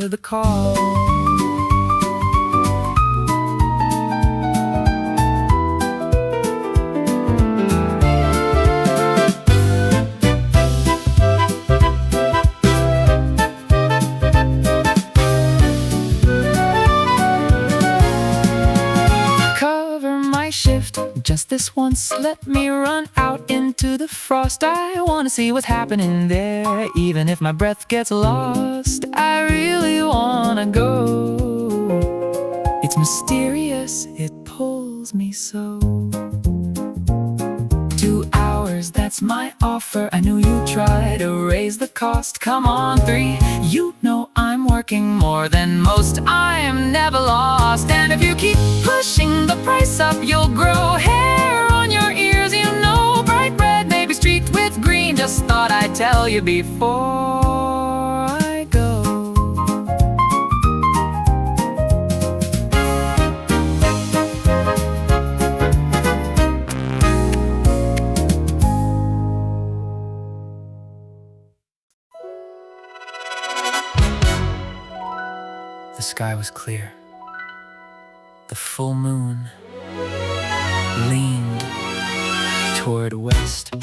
the call. Just this once, let me run out into the frost. I wanna see what's happening there, even if my breath gets lost. I really wanna go. It's mysterious, it pulls me so. 2 hours, that's my offer. I knew you'd try to raise the cost. Come on, 3, you know I'm working more than most. I am never lost, and if you keep pushing the price up, you'll grow hair on your ears. You know, bright red, maybe streaked with green. Just thought I'd tell you before I go. The sky was clear. The full moon leaned toward west.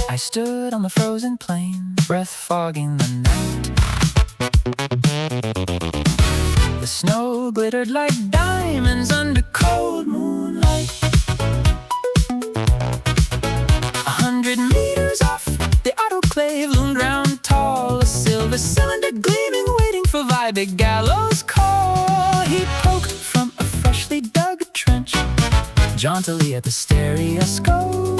I stood on the frozen plain, breath fogging the night. The snow glittered like diamonds under cold moonlight. 100 meters off, the autoclave loomed round tall, a silver cylinder gleaming, waiting for Vybegallo's call. He poked from a freshly dug trench, jauntily at the stereoscope,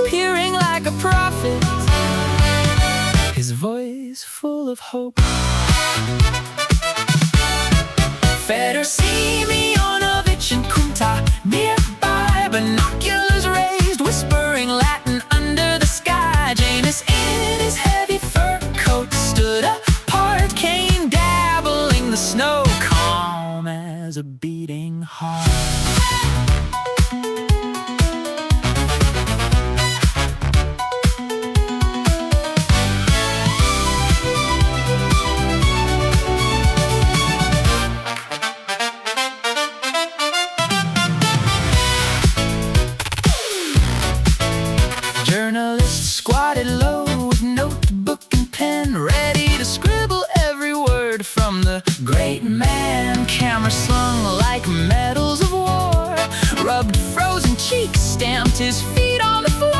peering like a prophet, his voice full of hope. Better see me on a and Junta nearby, binoculars raised, whispering Latin under the sky. Janus in his heavy fur coat stood apart, cane dabbling the snow, calm as a beating heart. Journalists squatted low with notebook and pen, ready to scribble every word from the great man. Camera slung like medals of war, rubbed frozen cheeks, stamped his feet on the floor.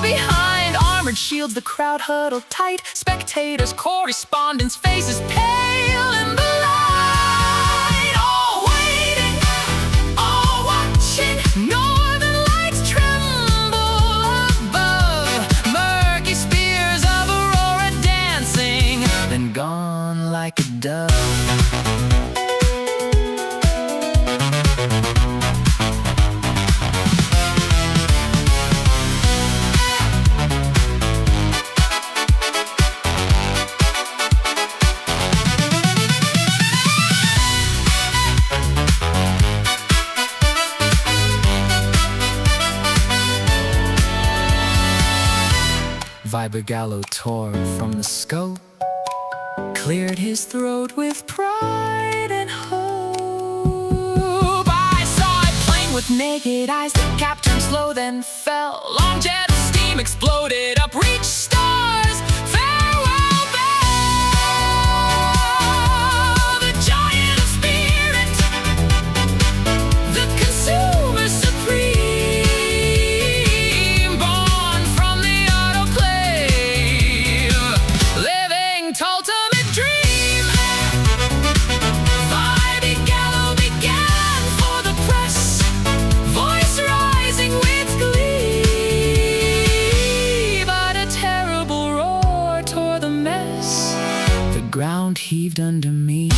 Behind armored shields the crowd huddled tight, spectators, correspondents, faces pale in the light. All waiting, all watching, northern lights tremble above, murky spears of aurora dancing, then gone like a dove. Vybegallo tore from the scope, cleared his throat with pride and hope. I saw it plain with naked eyes, the cap turned slow then fell. Long jet of steam exploded up, reached stars. Farewell bell, the giant of spirit, the consumer supreme, born from the autoclave, living to ultimate dream. Vybegallo began for the press, voice rising with glee. But a terrible roar tore the mess, the ground heaved under me.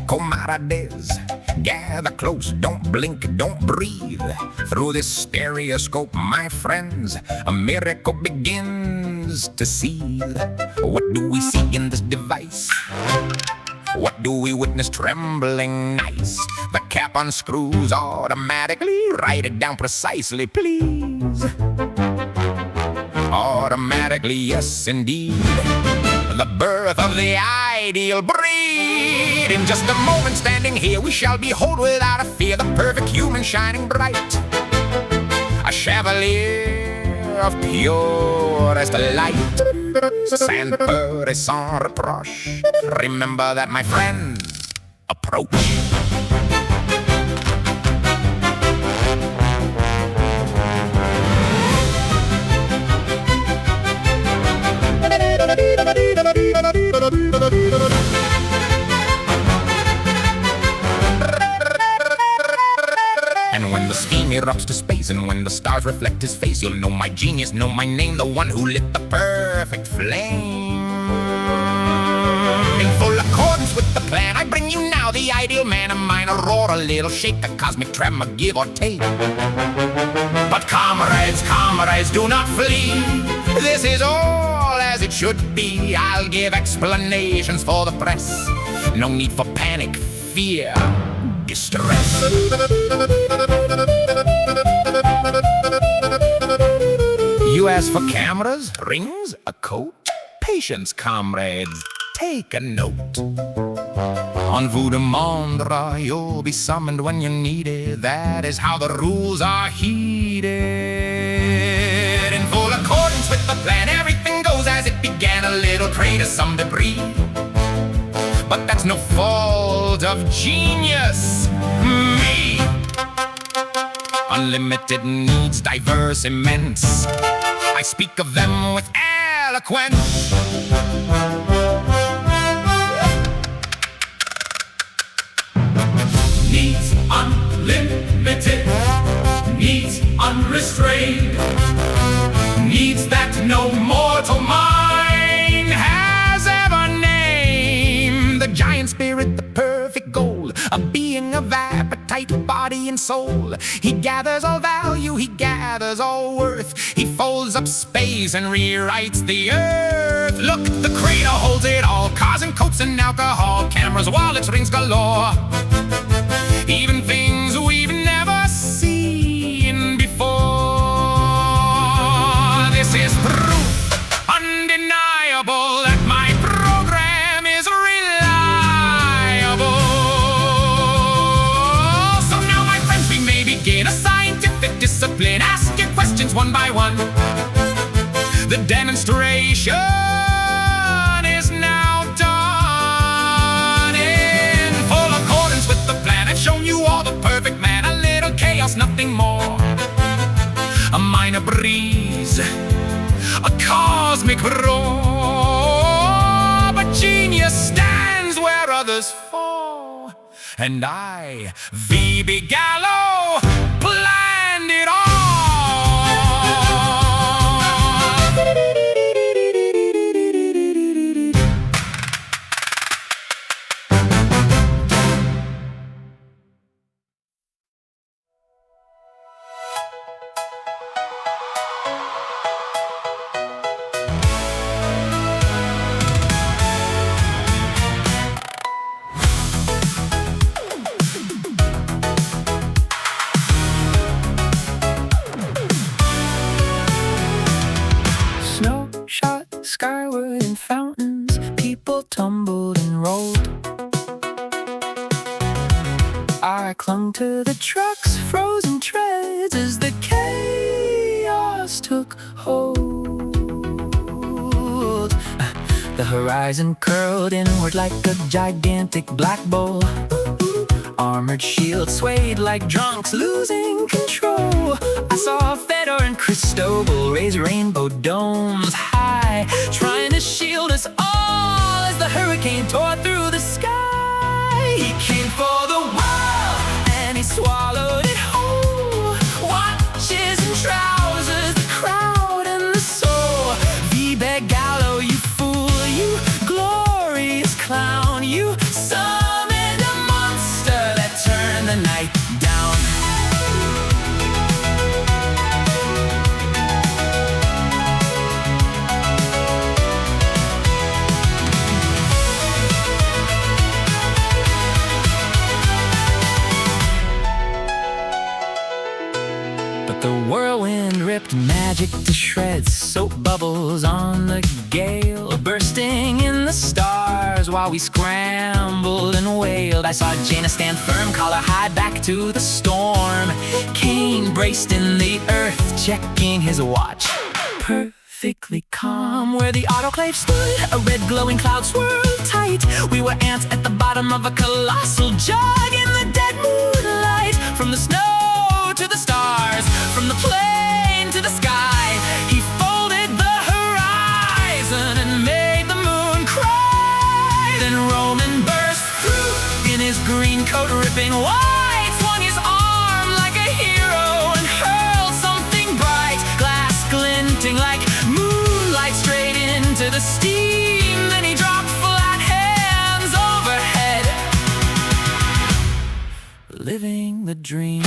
Comrades, gather close, don't blink, don't breathe. Through this stereoscope, my friends, a miracle begins to seethe. What do we see in this device? What do we witness trembling nice? The cap unscrews automatically. Write it down precisely, please. Automatically, yes indeed. The birth of the ideal breed. In just a moment standing here, we shall behold without a fear the perfect human shining bright. A chevalier of purest light, sans peur et sans reproche. Remember that, my friends, approach. And when the steam erupts to space, and when the stars reflect his face, you'll know my genius, know my name, the one who lit the perfect flame. Full of Korneev the plan I bring you now. The ideal man, a minor roar, a little shake, a cosmic tremor, give or take. But comrades, comrades, do not flee. This is all as it should be. I'll give explanations for the press. No need for panic, fear, distress. You ask for cameras, rings, a coat? Patience, comrades, take a note. On vous demandera, you'll be summoned when you're needed. That is how the rules are heeded. In full accordance with the plan, everything goes as it began. A little crater, some debris, but that's no fault of genius, me. Unlimited needs, diverse, immense. I speak of them with eloquence. Needs unlimited, needs unrestrained, needs that no mortal mind has ever named. The giant spirit, the perfect goal, a being of appetite, body and soul. He gathers all value, he gathers all worth. He folds up space and rewrites the earth. Look, the crater holds it all, cars and coats and alcohol, cameras, wallets, rings galore. Even things we've never seen before. This is proof undeniable that my program is reliable. So now, my friends, we may begin a scientific discipline. Ask your questions one by one. The demonstration is now done. In full accordance with the plan, I've shown you all the perfect man. A little chaos, nothing more. A minor breeze, a cosmic roar. But genius stands where others fall, and I, Vybegallo, planned it all. Skyward in fountains, people tumbled and rolled. I clung to the truck's frozen treads as the chaos took hold. The horizon curled inward like a gigantic black bowl. Armored shields swayed like drunks losing control. I saw Fedor and Cristobal raise rainbow domes high, trying to shield us all as the hurricane tore through the sky. He came for the world and he swallowed it whole. Watches and trousers, the crowd and the soul. Vybegallo, you fool, you glorious clown, you summoned a monster that turned the night down. But the whirlwind ripped magic to shreds, soap bubbles on the gale, bursting in the stars while we scrambled and wailed. I saw Janus stand firm, collar high, back to the storm. Kane braced in the earth, checking his watch. Perfectly calm where the autoclave stood, a red glowing cloud swirled tight. We were ants at the bottom of a colossal jug in the dead moonlight. From the snow to the stars, from the plain to the sky, he folded the horizon and made the moon cry. Then Roman burst through in his green coat, ripping white, swung his arm like a hero and hurled something bright, glass glinting like moonlight straight into the steam. Then he dropped flat hands overhead the dream.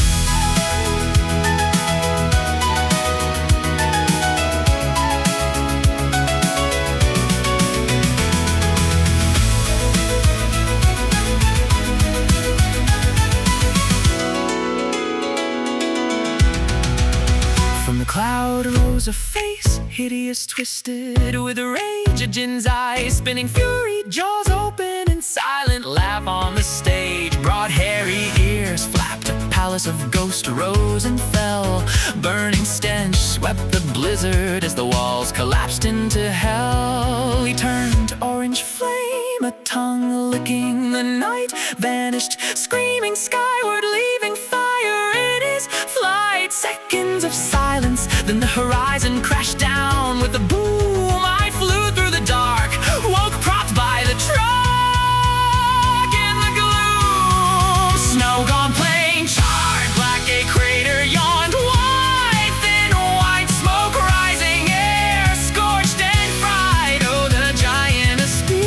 From the cloud rose a face, hideous, twisted with rage. A djinn's eyes, spinning fury, jaws open in silent laugh on the stage. Broad hairy ears flapped, a palace of ghost rose and fell. Burning stench swept the blizzard as the walls collapsed into hell. He turned to orange flame, a tongue licking the night. Vanished, screaming skyward, leaving fire in his flight. Seconds of silence, then the horizon crashed down with a boom. I flew through the dark, woke propped by the truck in the gloom. Snow gone plain, charred, black a crater yawned wide. Thin white smoke rising, air scorched and fried. Oh, the giant of spirit,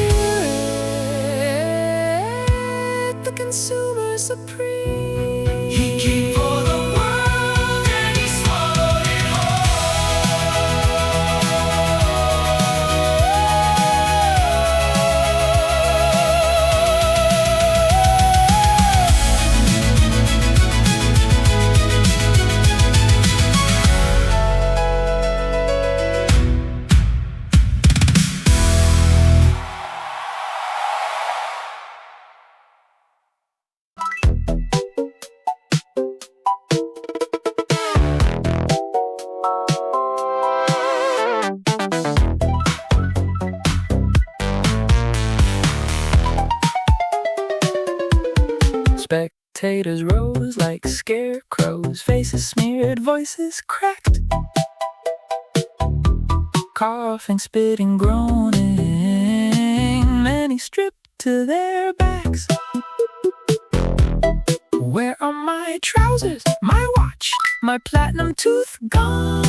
the consumer supreme. He came for the world and he swallowed it Spectators rose like scarecrows, faces smeared, voices cracked. Coughing, spitting, groaning, many stripped to their backs. Where are my trousers, my watch, my platinum tooth gone?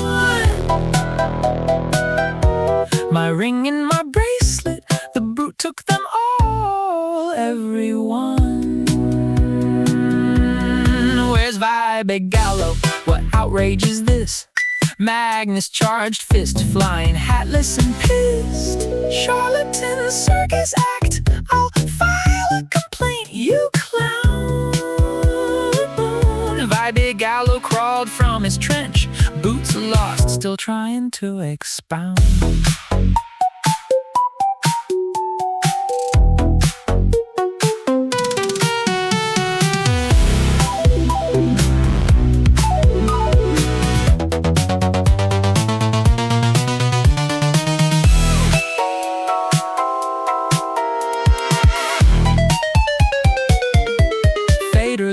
My ring and my bracelet, the brute took them all, everyone. Where's Vybegallo? What outrage is this? Magnus charged fist, flying hatless and pissed. Charlatan circus act, I'll file a complaint, you clown. Vybegallo crawled from his trench, boots lost, still trying to expound.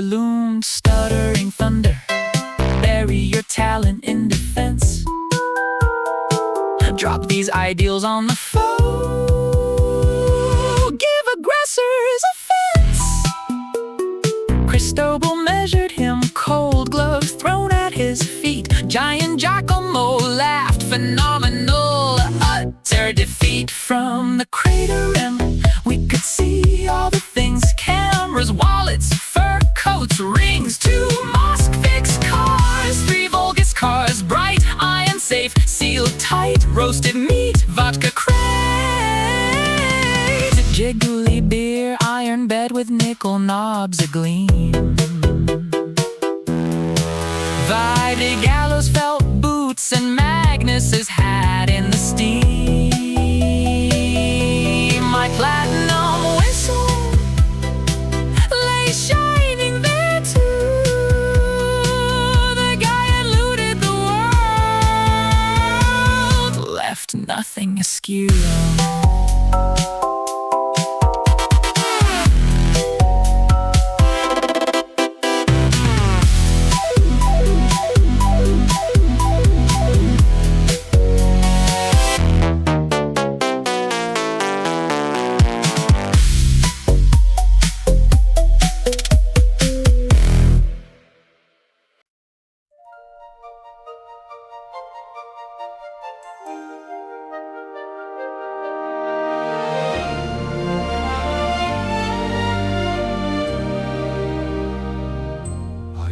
Loomed, stuttering thunder, bury your talent in defense. Drop these ideals on the foe, give aggressors offense. Cristobal measured him, cold gloves thrown at his feet. Giant Giacomo laughed, phenomenal, utter defeat. From the crater rim, we could see all the things: cameras, wallets, fur coats, rings, 2 Mosque fixed cars, 3 Volgas cars, bright iron safe, sealed tight, roasted meat, vodka crate, jiggly beer, iron bed with nickel knobs agleam. Vybegallo's felt boots and Magnus's hat in the steam. My platinum whistle lay shining there too. The guy had looted the world, left nothing askew.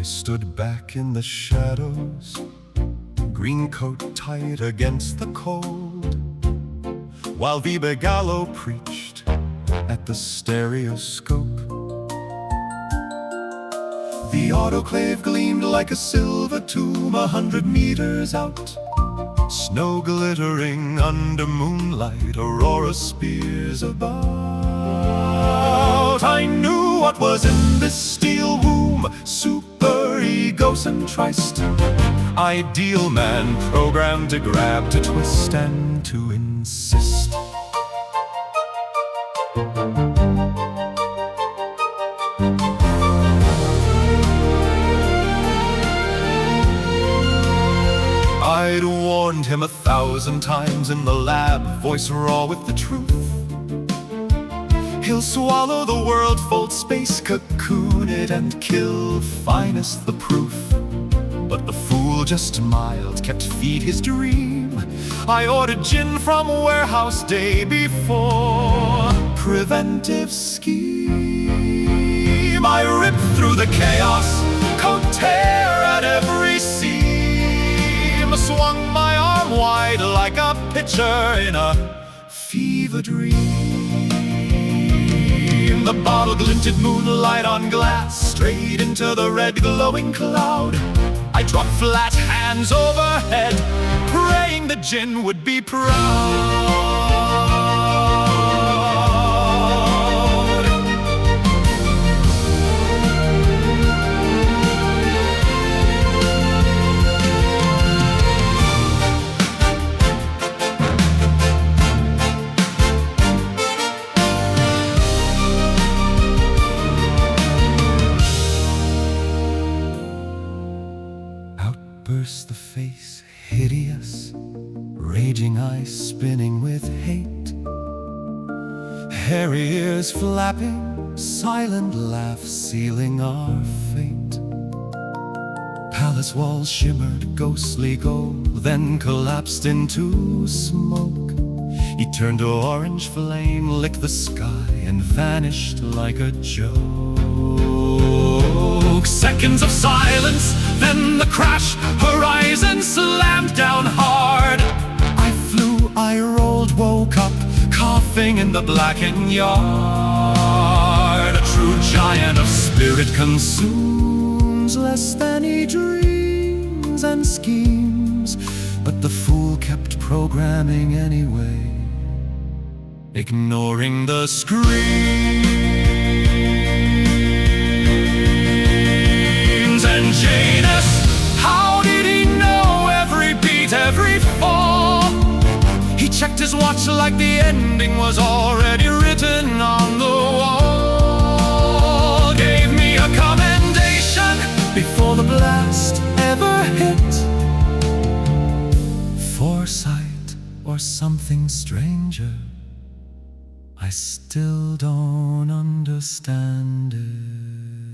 stood back in the shadows, green coat tight against the cold, while Vybegallo preached at the stereoscope. The autoclave gleamed like a silver tomb 100 meters out, snow glittering under moonlight, aurora spears about. I knew what was in this steel womb, super egocentrist, ideal man programmed to grab, to twist, and to insist. I'd warned him 1,000 times in the lab, voice raw with the truth. He'll swallow the world, fold space, cocoon it, and kill, finest the proof. But the fool just smiled, kept feed his dream. I ordered gin from warehouse day before. Preventive scheme. I ripped through the chaos, coat tear at every seam. Swung my arm wide like a pitcher in a fever dream. The bottle glinted moonlight on glass, straight into the red glowing cloud. I dropped flat, hands overhead, praying the gin would be proud. Burst the face, hideous, raging eyes spinning with hate, hairy ears flapping, silent laugh sealing our fate. Palace walls shimmered ghostly gold, then collapsed into smoke. He turned to orange flame, licked the sky, and vanished like a joke. Seconds of silence, then the crash, horizon slammed down hard. I flew, I rolled, woke up, coughing in the blackened yard. A true giant of spirit consumes less than he dreams and schemes, but the fool kept programming anyway, ignoring the screams. And Janus, how did he know every beat, every fall? He checked his watch like the ending was already written on the wall. Gave me a commendation before the blast ever hit. Foresight or something stranger, I still don't understand it.